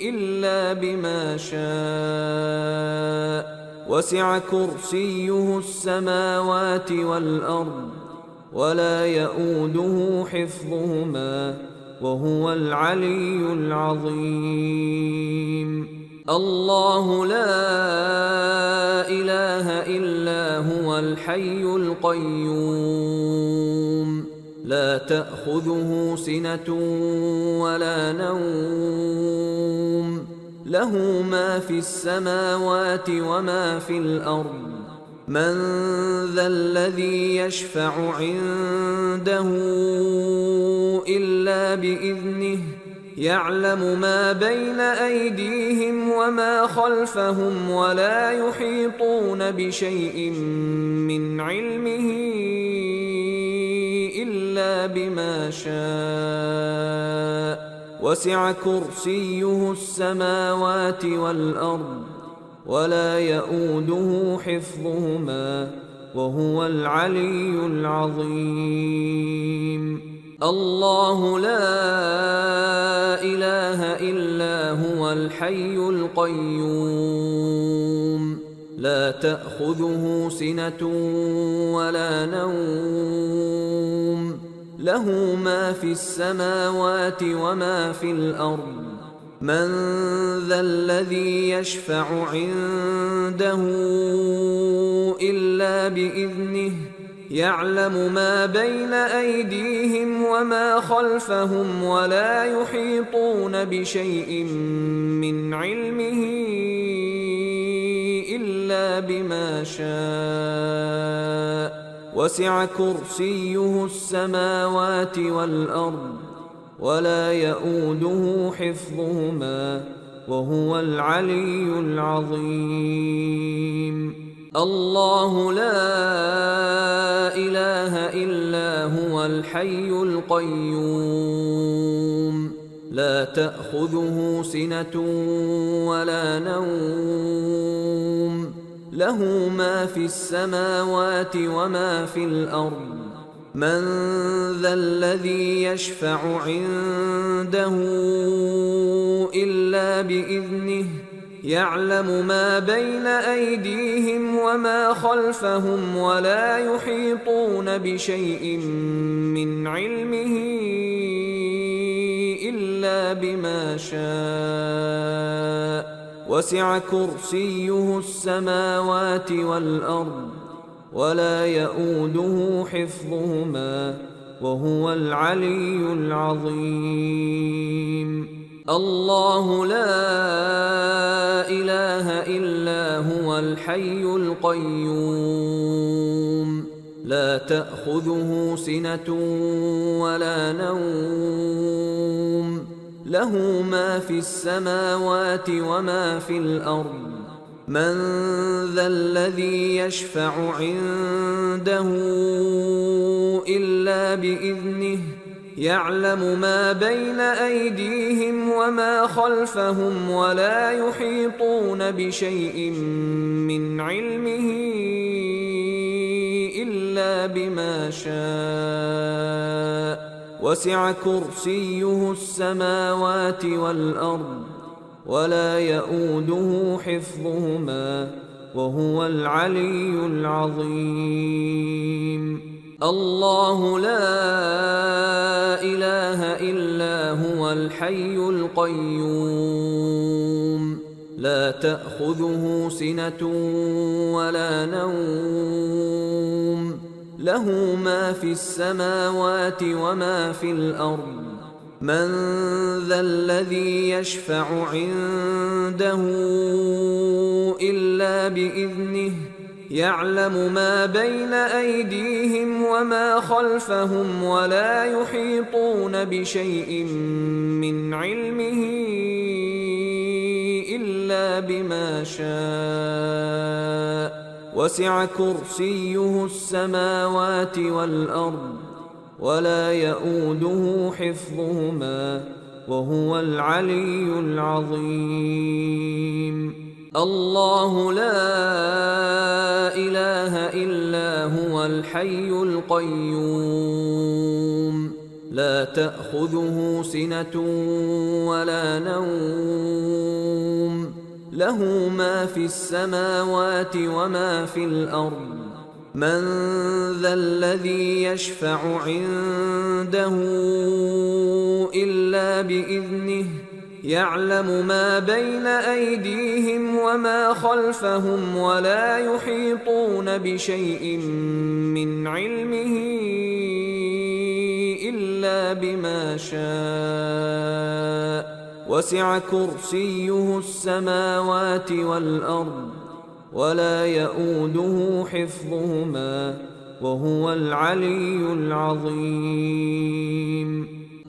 إلا بما شاء وسع كرسيه السماوات والأرض ولا يئوده حفظهما وهو العلي العظيم. الله لا إله إلا هو الحي القيوم لا تأخذه سنة ولا نوم له ما في السماوات وما في الأرض من ذا الذي يشفع عنده إلا بإذنه يعلم ما بين أيديهم وما خلفهم ولا يحيطون بشيء من علمه إلا بما شاء وسع كرسيه السماوات والأرض ولا يئوده حفظهما وهو العلي العظيم. الله لا إله إلا هو الحي القيوم لا تأخذه سنة ولا نوم له ما في السماوات وما في الأرض من ذا الذي يشفع عنده إلا بإذنه يعلم ما بين أيديهم وما خلفهم ولا يحيطون بشيء من علمه إلا بما شاء وسع كرسيه السماوات والأرض ولا يئوده حفظهما وهو العلي العظيم. الله لا إله إلا هو الحي القيوم لا تأخذه سنة ولا نوم له ما في السماوات وما في الأرض من ذا الذي يشفع عنده إلا بإذنه يعلم ما بين أيديهم وما خلفهم ولا يحيطون بشيء من علمه إلا بما شاء وسع كرسيه السماوات والأرض ولا يؤوده حفظهما وهو العلي العظيم الله لا إله إلا هو الحي القيوم لا تأخذه سنة ولا نوم له ما في السماوات وما في الأرض من ذا الذي يشفع عنده إلا بإذنه يعلم ما بين أيديهم وما خلفهم ولا يحيطون بشيء من علمه إلا بما شاء وسع كرسيه السماوات والأرض ولا يؤوده حفظهما وهو العلي العظيم الله لا إله إلا هو الحي القيوم لا تأخذه سنة ولا نوم له ما في السماوات وما في الأرض من ذا الذي يشفع عنده إلا بإذنه يعلم ما بين أيديهم وما خلفهم ولا يحيطون بشيء من علمه إلا بما شاء وسع كرسيه السماوات والأرض ولا يؤوده حفظهما وهو العلي العظيم الله لا إله إلا هو الحي القيوم لا تأخذه سنة ولا نوم له ما في السماوات وما في الأرض من ذا الذي يشفع عنده إلا بإذنه يعلم ما بين أيديهم وما خلفهم ولا يحيطون بشيء من علمه إلا بما شاء وسع كرسيه السماوات والأرض ولا يؤوده حفظهما وهو العلي العظيم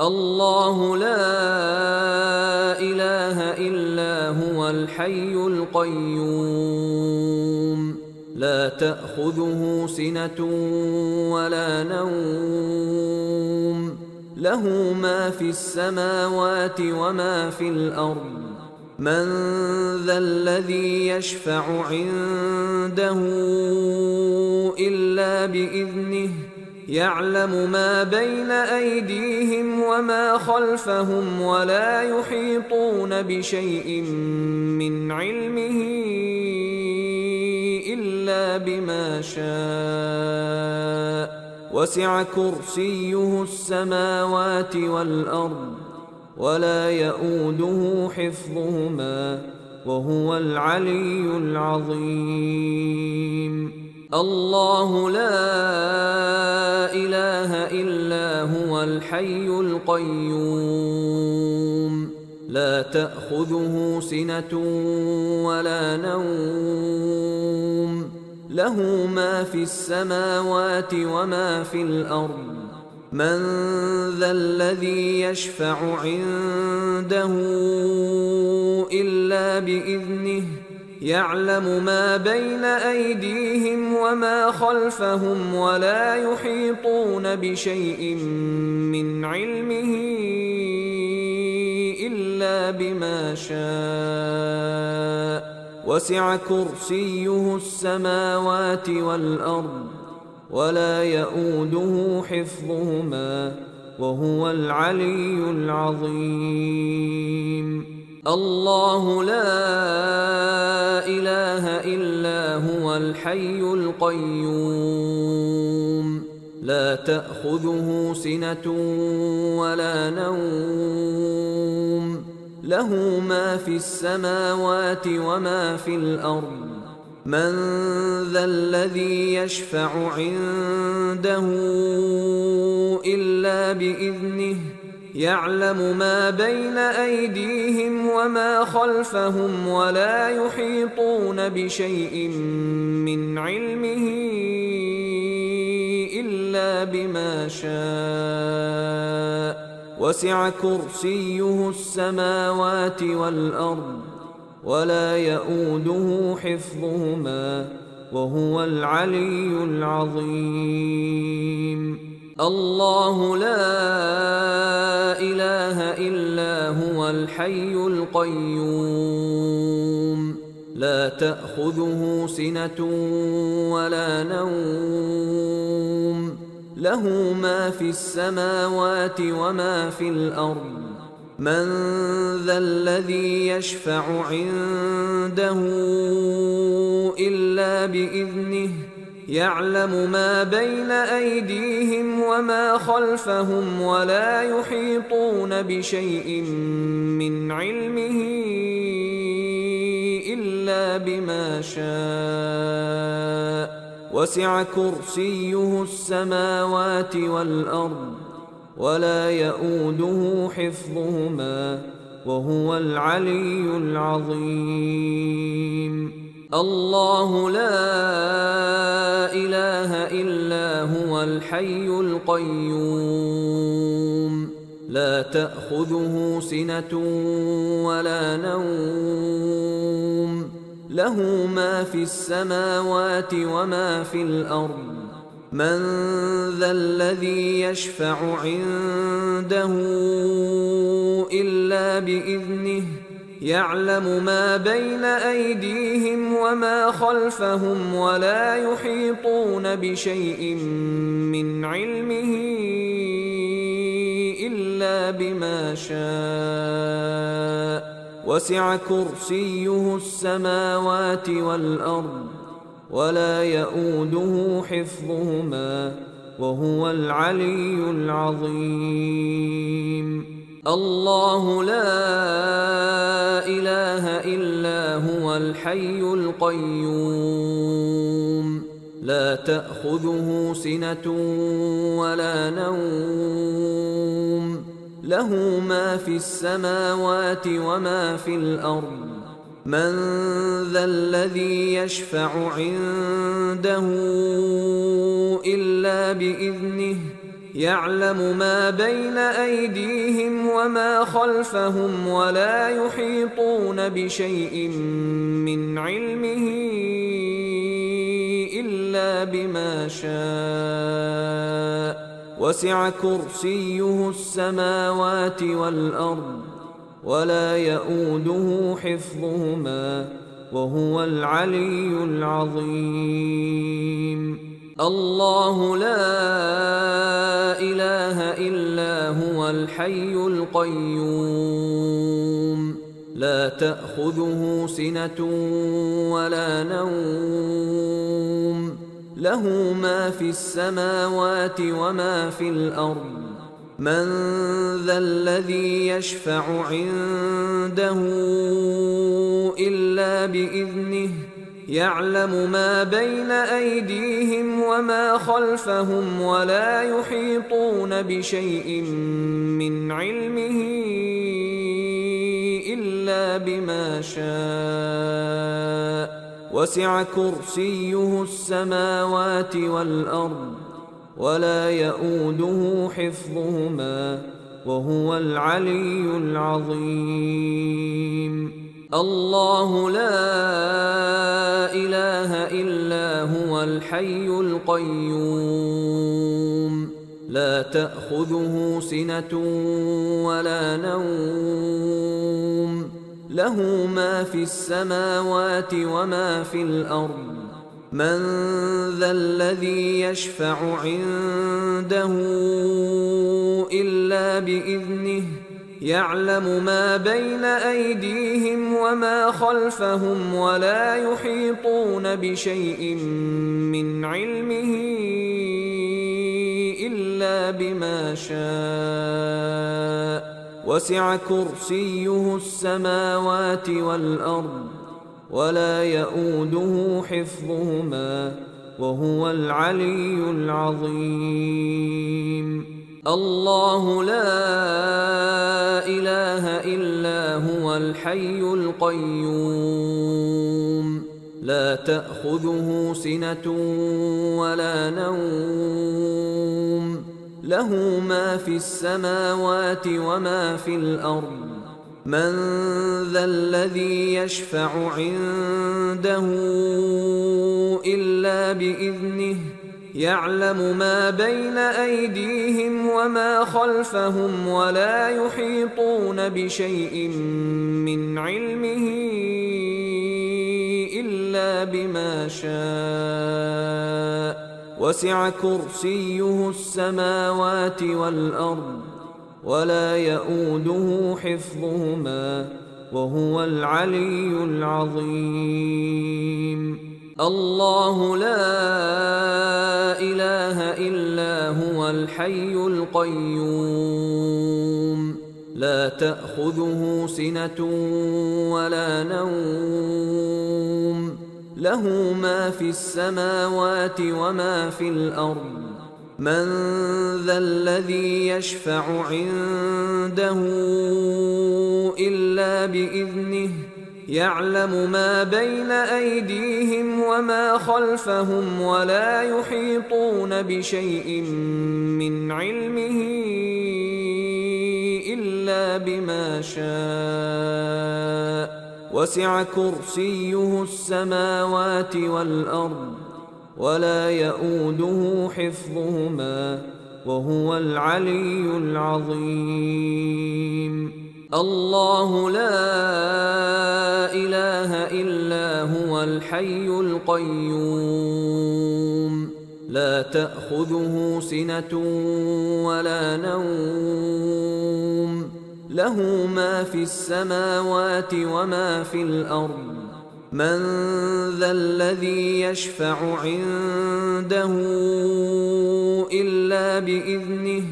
الله لا إله إلا هو الحي القيوم لا تأخذه سنة ولا نوم له ما في السماوات وما في الأرض من ذا الذي يشفع عنده إلا بإذنه يعلم ما بين أيديهم وما خلفهم ولا يحيطون بشيء من علمه إلا بما شاء وسع كرسيه السماوات والأرض ولا يؤوده حفظهما وهو العلي العظيم الله لا إله إلا هو الحي القيوم لا تأخذه سنة ولا نوم له ما في السماوات وما في الأرض من ذا الذي يشفع عنده إلا بإذنه يعلم ما بين أيديهم وما خلفهم ولا يحيطون بشيء من علمه إلا بما شاء وسع كرسيه السماوات والأرض ولا يئوده حفظهما وهو العلي العظيم. الله لا إله إلا هو الحي القيوم لا تأخذه سنة ولا نوم له ما في السماوات وما في الأرض من ذا الذي يشفع عنده إلا بإذنه يعلم ما بين أيديهم وما خلفهم ولا يحيطون بشيء من علمه إلا بما شاء وسع كرسيه السماوات والأرض ولا يئوده حفظهما وهو العلي العظيم. الله لا إله إلا هو الحي القيوم لا تأخذه سنة ولا نوم له ما في السماوات وما في الأرض من ذا الذي يشفع عنده إلا بإذنه يعلم ما بين أيديهم وما خلفهم ولا يحيطون بشيء من علمه إلا بما شاء وسع كرسيه السماوات والأرض ولا يئوده حفظهما وهو العلي العظيم. الله لا إله إلا هو الحي القيوم لا تأخذه سنة ولا نوم له ما في السماوات وما في الأرض من ذا الذي يشفع عنده إلا بإذنه يعلم ما بين أيديهم وما خلفهم ولا يحيطون بشيء من علمه إلا بما شاء وسع كرسيه السماوات والأرض ولا يئوده حفظهما وهو العلي العظيم. الله لا إله إلا هو الحي القيوم لا تأخذه سنة ولا نوم له ما في السماوات وما في الأرض من ذا الذي يشفع عنده إلا بإذنه يعلم ما بين أيديهم وما خلفهم ولا يحيطون بشيء من علمه إلا بما شاء وسع كرسيه السماوات والأرض ولا يئوده حفظهما وهو العلي العظيم. الله لا إله إلا هو الحي القيوم لا تأخذه سنة ولا نوم له ما في السماوات وما في الأرض من ذا الذي يشفع عنده إلا بإذنه يعلم ما بين أيديهم وما خلفهم ولا يحيطون بشيء من علمه إلا بما شاء وسع كرسيه السماوات والأرض ولا يئوده حفظهما وهو العلي العظيم. الله لا إله إلا هو الحي القيوم لا تأخذه سنة ولا نوم له ما في السماوات وما في الأرض. من ذا الذي يشفع عنده إلا بإذنه يعلم ما بين أيديهم وما خلفهم ولا يحيطون بشيء من علمه إلا بما شاء وسع كرسيه السماوات والأرض ولا يؤوده حفظهما وهو العلي العظيم. الله لا إله إلا هو الحي القيوم لا تأخذه سنة ولا نوم له ما في السماوات وما في الأرض. من ذا الذي يشفع عنده إلا بإذنه يعلم ما بين أيديهم وما خلفهم ولا يحيطون بشيء من علمه إلا بما شاء وسع كرسيه السماوات والأرض ولا يؤوده حفظهما وهو العلي العظيم. الله لا إله إلا هو الحي القيوم لا تأخذه سنة ولا نوم له ما في السماوات وما في الأرض. من ذا الذي يشفع عنده إلا بإذنه يعلم ما بين أيديهم وما خلفهم ولا يحيطون بشيء من علمه إلا بما شاء وسع كرسيه السماوات والأرض ولا يؤوده حفظهما وهو العلي العظيم. الله لا إله إلا هو الحي القيوم لا تأخذه سنة ولا نوم له ما في السماوات وما في الأرض. من ذا الذي يشفع عنده إلا بإذنه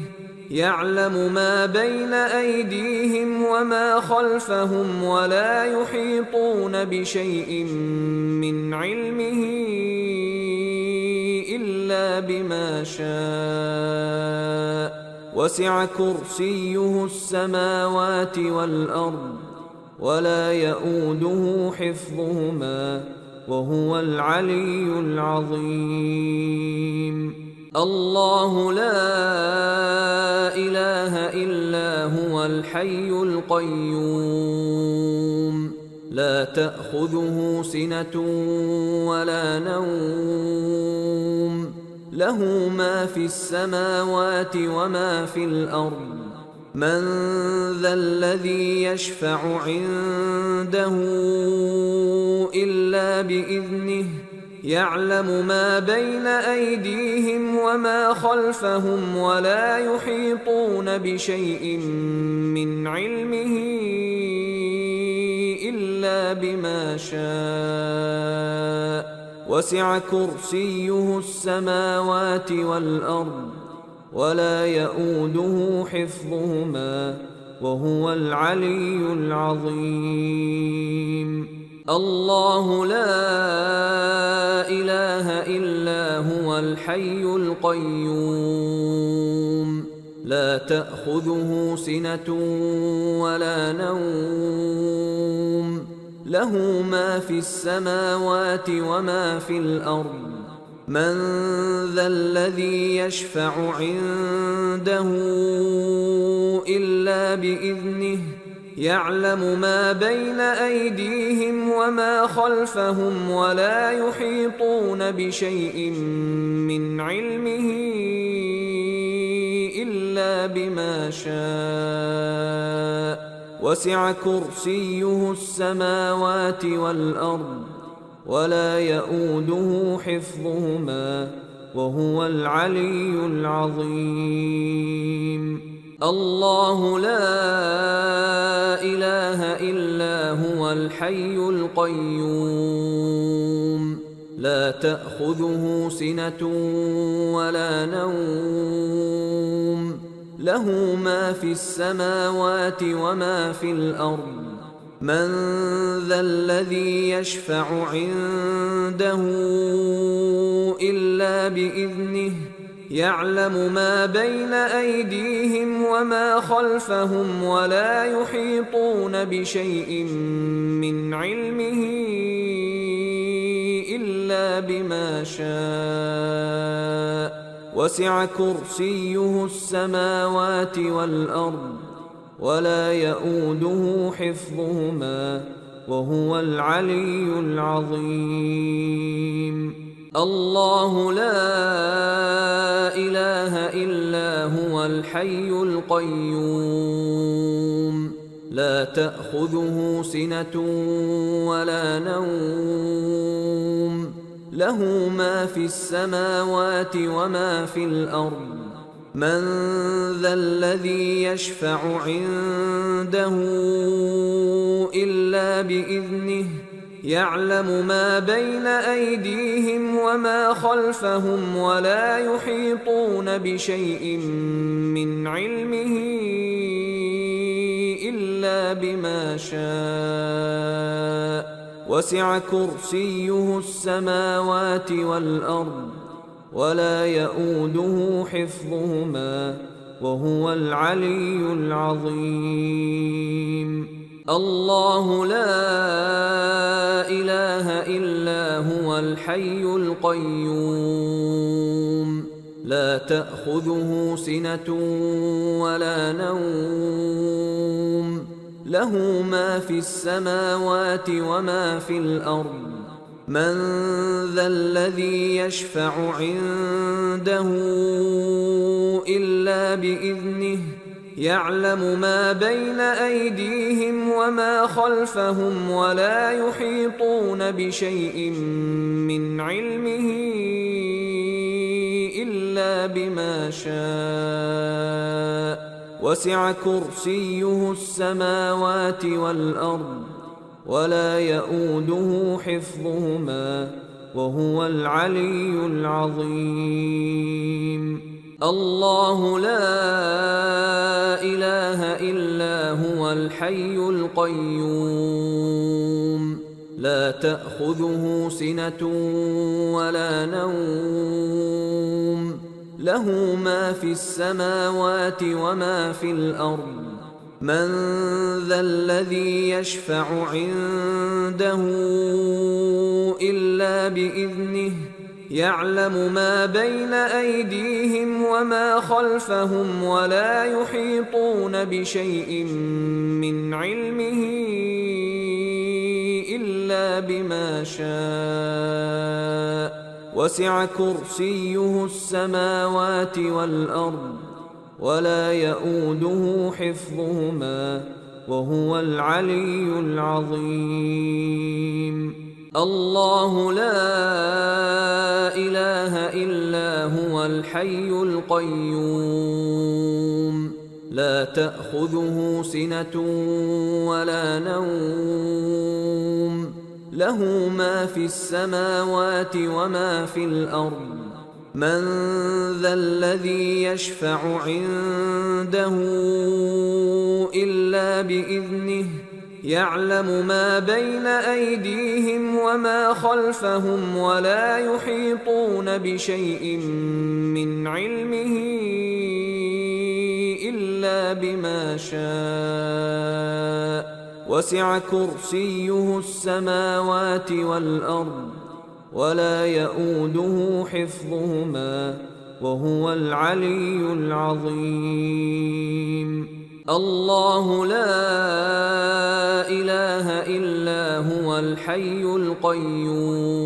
يعلم ما بين أيديهم وما خلفهم ولا يحيطون بشيء من علمه إلا بما شاء وسع كرسيه السماوات والأرض ولا يؤوده حفظهما وهو العلي العظيم. الله لا إله إلا هو الحي القيوم لا تأخذه سنة ولا نوم له ما في السماوات وما في الأرض. من ذا الذي يشفع عنده إلا بإذنه يعلم ما بين أيديهم وما خلفهم ولا يحيطون بشيء من علمه إلا بما شاء وسع كرسيه السماوات والأرض ولا يؤوده حفظهما وهو العلي العظيم. الله لا إله إلا هو الحي القيوم لا تأخذه سنة ولا نوم له ما في السماوات وما في الأرض. من ذا الذي يشفع عنده إلا بإذنه يعلم ما بين أيديهم وما خلفهم ولا يحيطون بشيء من علمه إلا بما شاء وسع كرسيه السماوات والأرض ولا يئوده حفظهما وهو العلي العظيم. الله لا إله إلا هو الحي القيوم لا تأخذه سنة ولا نوم له ما في السماوات وما في الأرض من ذا الذي يشفع عنده إلا بإذنه يعلم ما بين أيديهم وما خلفهم ولا يحيطون بشيء من علمه إلا بما شاء وسع كرسيه السماوات والأرض ولا يئوده حفظهما وهو العلي العظيم. الله لا إله إلا هو الحي القيوم لا تأخذه سنة ولا نوم له ما في السماوات وما في الأرض من ذا الذي يشفع عنده إلا بإذنه يعلم ما بين أيديهم وما خلفهم ولا يحيطون بشيء من علمه إلا بما شاء وسع كرسيه السماوات والأرض ولا يئوده حفظهما وهو العلي العظيم. الله لا إله إلا هو الحي القيوم لا تأخذه سنة ولا نوم له ما في السماوات وما في الأرض من ذا الذي يشفع عنده إلا بإذنه يعلم ما بين أيديهم وما خلفهم ولا يحيطون بشيء من علمه إلا بما شاء وسع كرسيه السماوات والأرض ولا يئوده حفظهما وهو العلي العظيم. الله لا إله إلا هو الحي القيوم لا تأخذه سنة ولا نوم له ما في السماوات وما في الأرض من ذا الذي يشفع عنده إلا بإذنه يعلم ما بين أيديهم وما خلفهم ولا يحيطون بشيء من علمه إلا بما شاء وسع كرسيه السماوات والأرض ولا يئوده حفظهما وهو العلي العظيم. الله لا إله إلا هو الحي القيوم لا تأخذه سنة ولا نوم له ما في السماوات وما في الأرض من ذا الذي يشفع عنده إلا بإذنه يعلم ما بين أيديهم وما خلفهم ولا يحيطون بشيء من علمه إلا بما شاء وسع كرسيه السماوات والأرض ولا يئوده حفظهما وهو العلي العظيم. الله لا إله إلا هو الحي القيوم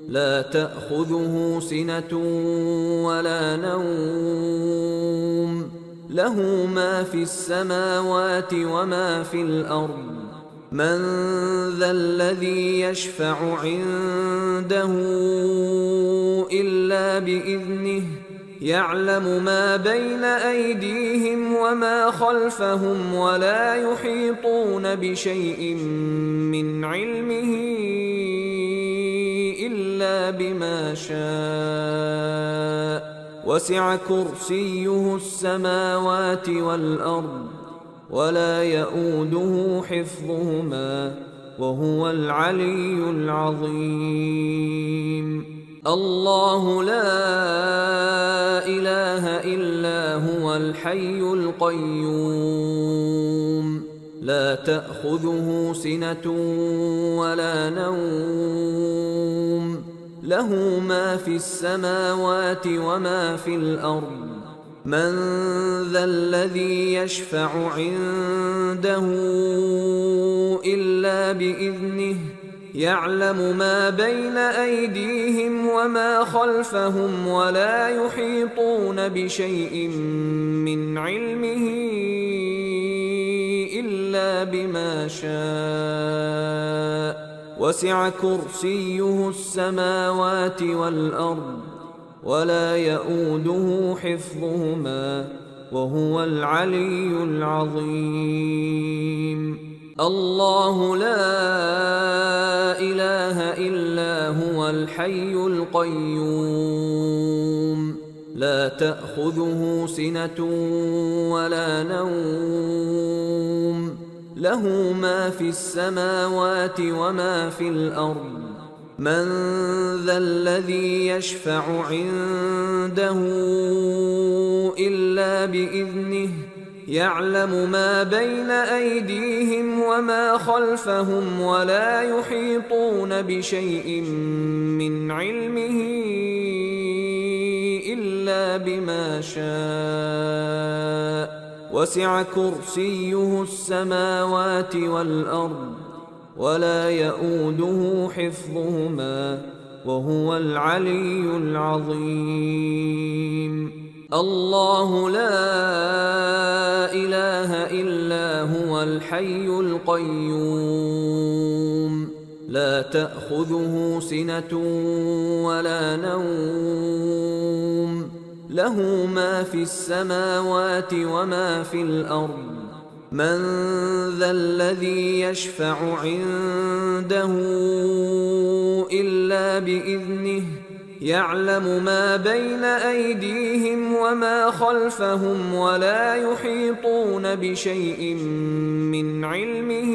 لا تأخذه سنة ولا نوم له ما في السماوات وما في الأرض من ذا الذي يشفع عنده إلا بإذنه يعلم ما بين أيديهم وما خلفهم ولا يحيطون بشيء من علمه إلا بما شاء وسع كرسيه السماوات والأرض ولا يؤوده حفظهما وهو العلي العظيم الله لا إله إلا هو الحي القيوم لا تأخذه سنة ولا نوم له ما في السماوات وما في الأرض من ذا الذي يشفع عنده إلا بإذنه يعلم ما بين أيديهم وما خلفهم ولا يحيطون بشيء من علمه إلا بما شاء وسع كرسيه السماوات والأرض ولا يؤوده حفظهما وهو العلي العظيم الله لا إله إلا هو الحي القيوم لا تأخذه سنة ولا نوم له ما في السماوات وما في الأرض من ذا الذي يشفع عنده إلا بإذنه يعلم ما بين أيديهم وما خلفهم ولا يحيطون بشيء من علمه إلا بما شاء وسع كرسيه السماوات والأرض ولا يؤوده حفظهما وهو العلي العظيم الله لا إله إلا هو الحي القيوم لا تأخذه سنة ولا نوم له ما في السماوات وما في الأرض من ذا الذي يشفع عنده إلا بإذنه يعلم ما بين أيديهم وما خلفهم ولا يحيطون بشيء من علمه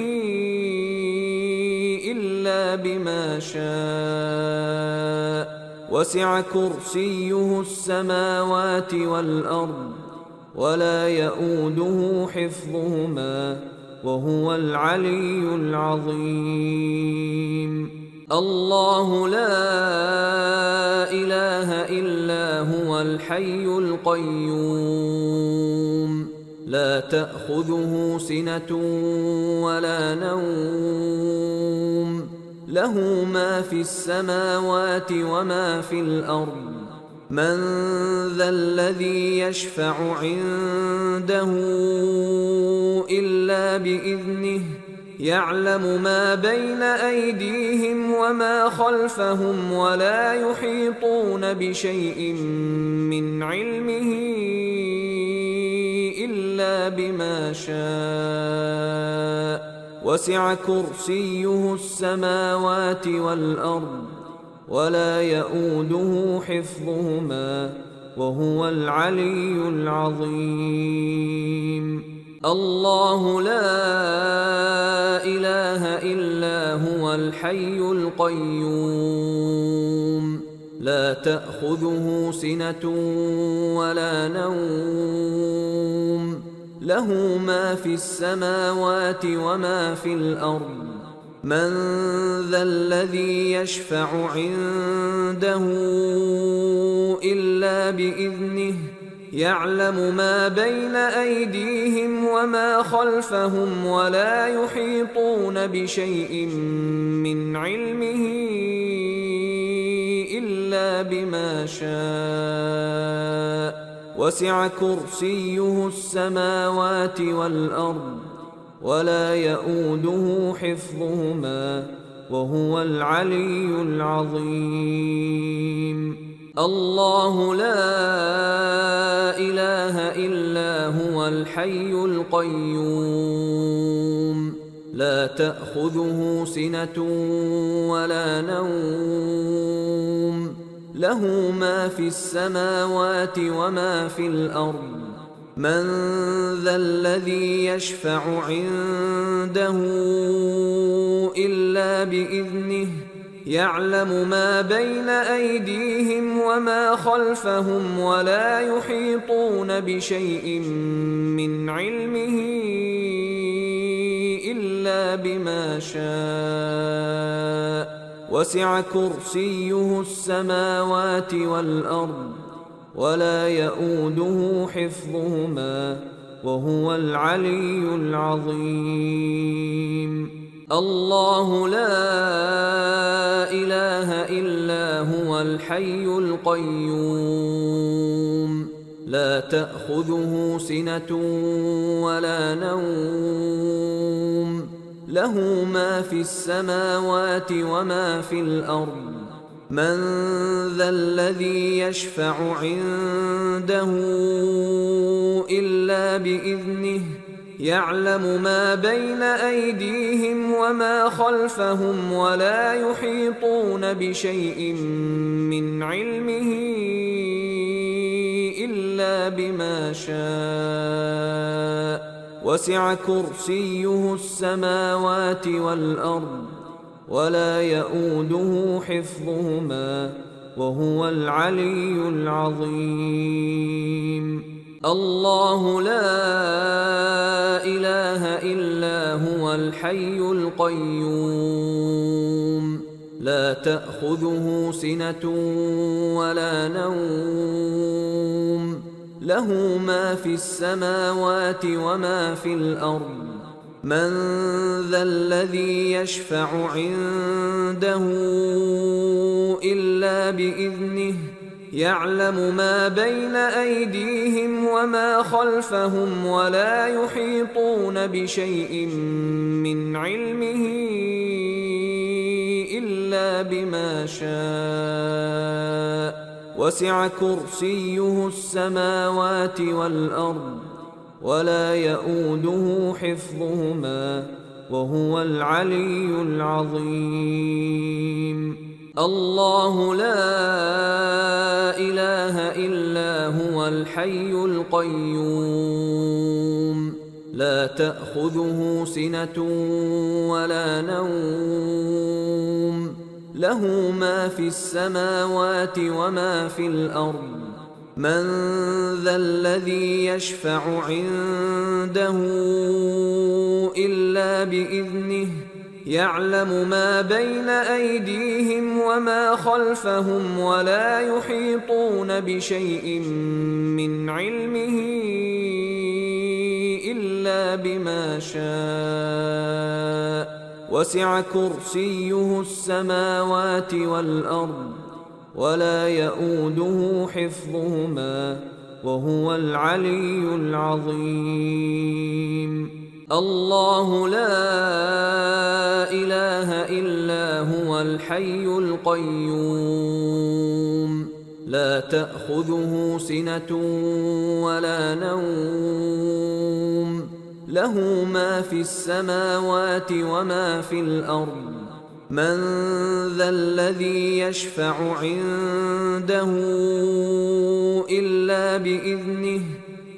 إلا بما شاء وسع كرسيه السماوات والأرض ولا يؤوده حفظهما وهو العلي العظيم الله لا إله إلا هو الحي القيوم لا تأخذه سنة ولا نوم له ما في السماوات وما في الأرض من ذا الذي يشفع عنده إلا بإذنه يعلم ما بين أيديهم وما خلفهم ولا يحيطون بشيء من علمه إلا بما شاء وسع كرسيه السماوات والأرض ولا يؤوده حفظهما وهو العلي العظيم الله لا إله إلا هو الحي القيوم لا تأخذه سنة ولا نوم له ما في السماوات وما في الأرض من ذا الذي يشفع عنده إلا بإذنه يعلم ما بين أيديهم وما خلفهم ولا يحيطون بشيء من علمه إلا بما شاء وسع كرسيه السماوات والأرض ولا يئوده حفظهما وهو العلي العظيم. الله لا إله إلا هو الحي القيوم لا تأخذه سنة ولا نوم له ما في السماوات وما في الأرض من ذا الذي يشفع عنده إلا بإذنه يعلم ما بين أيديهم وما خلفهم ولا يحيطون بشيء من علمه إلا بما شاء وسع كرسيه السماوات والأرض ولا يئوده حفظهما وهو العلي العظيم. الله لا إله إلا هو الحي القيوم لا تأخذه سنة ولا نوم له ما في السماوات وما في الأرض من ذا الذي يشفع عنده إلا بإذنه يعلم ما بين أيديهم وما خلفهم ولا يحيطون بشيء من علمه إلا بما شاء وسع كرسيه السماوات والأرض ولا يئوده حفظهما وهو العلي العظيم. الله لا إله إلا هو الحي القيوم لا تأخذه سنة ولا نوم له ما في السماوات وما في الأرض من ذا الذي يشفع عنده إلا بإذنه يعلم ما بين أيديهم وما خلفهم ولا يحيطون بشيء من علمه إلا بما شاء وسع كرسيه السماوات والأرض ولا يئوده حفظهما وهو العلي العظيم. الله لا إله إلا هو الحي القيوم لا تأخذه سنة ولا نوم له ما في السماوات وما في الأرض من ذا الذي يشفع عنده إلا بإذنه يعلم ما بين أيديهم وما خلفهم ولا يحيطون بشيء من علمه إلا بما شاء وسع كرسيه السماوات والأرض ولا يئوده حفظهما وهو العلي العظيم. الله لا إله إلا هو الحي القيوم لا تأخذه سنة ولا نوم له ما في السماوات وما في الأرض من ذا الذي يشفع عنده إلا بإذنه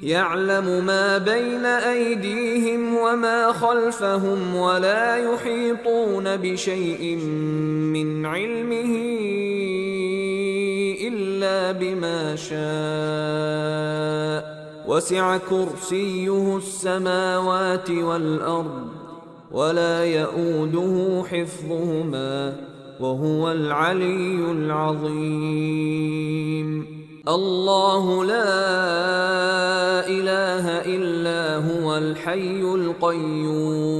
يعلم ما بين أيديهم وما خلفهم ولا يحيطون بشيء من علمه إلا بما شاء وسع كرسيه السماوات والأرض ولا يئوده حفظهما وهو العلي العظيم. الله لا إله إلا هو الحي القيوم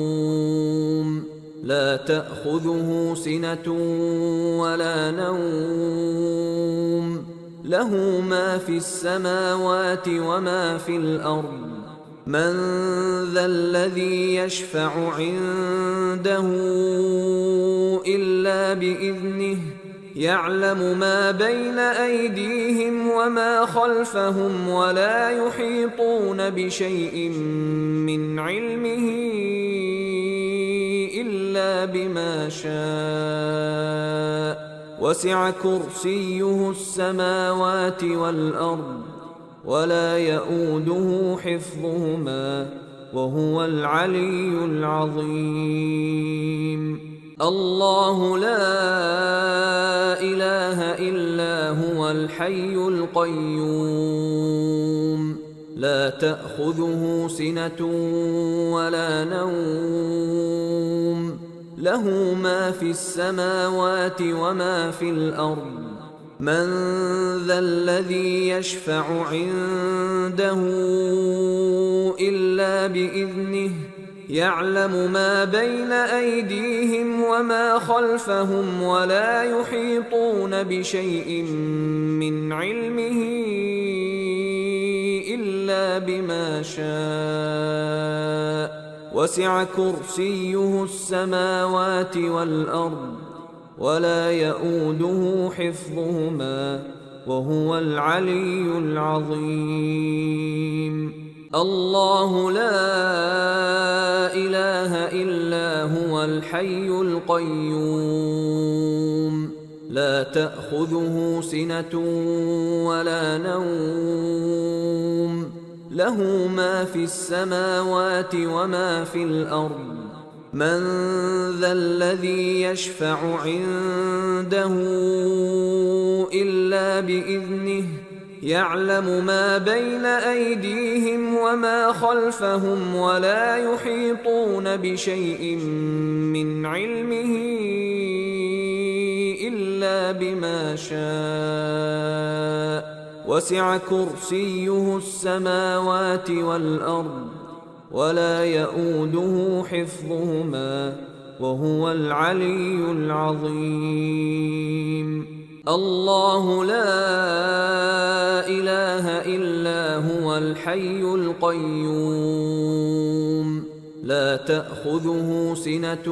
لا تأخذه سنة ولا نوم له ما في السماوات وما في الأرض من ذا الذي يشفع عنده إلا بإذنه يعلم ما بين أيديهم وما خلفهم ولا يحيطون بشيء من علمه إلا بما شاء وسع كرسيه السماوات والأرض ولا يؤوده حفظهما وهو العلي العظيم الله لا إله إلا هو الحي القيوم لا تأخذه سنة ولا نوم له ما في السماوات وما في الأرض من ذا الذي يشفع عنده إلا بإذنه يعلم ما بين أيديهم وما خلفهم ولا يحيطون بشيء من علمه إلا بما شاء وسع كرسيه السماوات والأرض ولا يؤوده حفظهما وهو العلي العظيم الله لا إله إلا هو الحي القيوم لا تأخذه سنة ولا نوم له ما في السماوات وما في الأرض من ذا الذي يشفع عنده إلا بإذنه يعلم ما بين أيديهم وما خلفهم ولا يحيطون بشيء من علمه إلا بما شاء وسع كرسيه السماوات والأرض ولا يؤوده حفظهما وهو العلي العظيم الله لا إله إلا هو الحي القيوم لا تأخذه سنة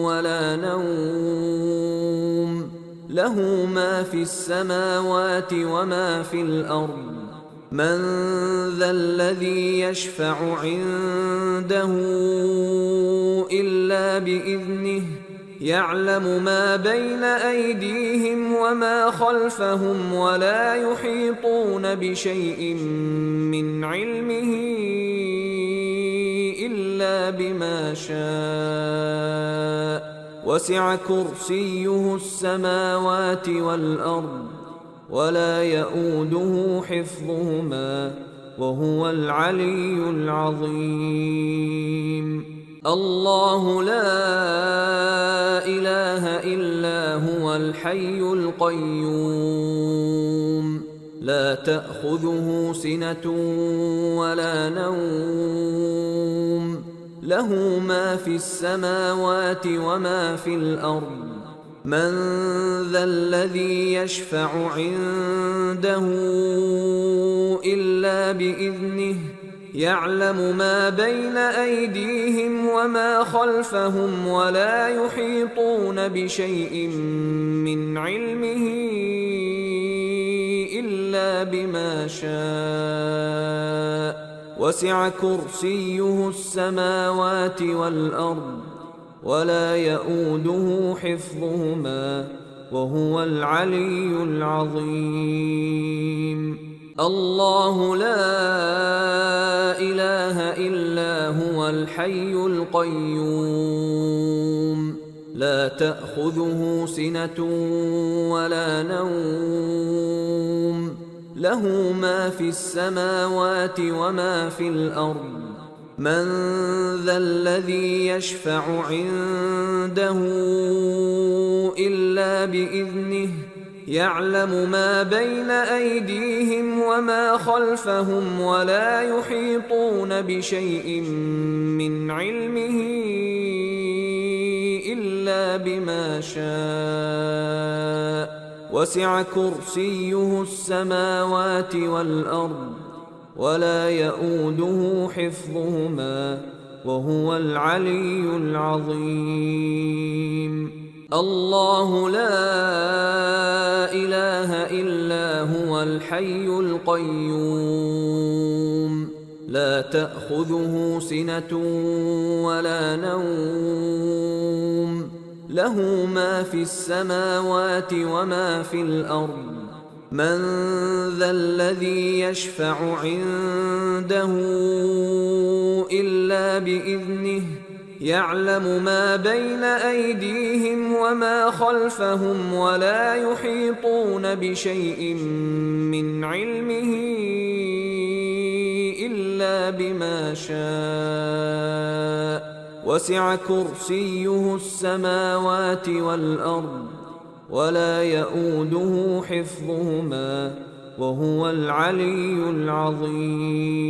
ولا نوم له ما في السماوات وما في الأرض من ذا الذي يشفع عنده إلا بإذنه يعلم ما بين أيديهم وما خلفهم ولا يحيطون بشيء من علمه إلا بما شاء وسع كرسيه السماوات والأرض ولا يؤوده حفظهما وهو العلي العظيم الله لا إله إلا هو الحي القيوم لا تأخذه سنة ولا نوم له ما في السماوات وما في الأرض من ذا الذي يشفع عنده إلا بإذنه يعلم ما بين أيديهم وما خلفهم ولا يحيطون بشيء من علمه إلا بما شاء وسع كرسيه السماوات والأرض ولا يؤوده حفظهما وهو العلي العظيم الله لا إله إلا هو الحي القيوم لا تأخذه سنة ولا نوم له ما في السماوات وما في الأرض من ذا الذي يشفع عنده إلا بإذنه يعلم ما بين أيديهم وما خلفهم ولا يحيطون بشيء من علمه إلا بما شاء وسع كرسيه السماوات والأرض ولا يئوده حفظهما وهو العلي العظيم. الله لا إله إلا هو الحي القيوم لا تأخذه سنة ولا نوم له ما في السماوات وما في الأرض من ذا الذي يشفع عنده إلا بإذنه يعلم ما بين أيديهم وما خلفهم ولا يحيطون بشيء من علمه إلا بما شاء وسع كرسيه السماوات والأرض ولا يئوده حفظهما وهو العلي العظيم.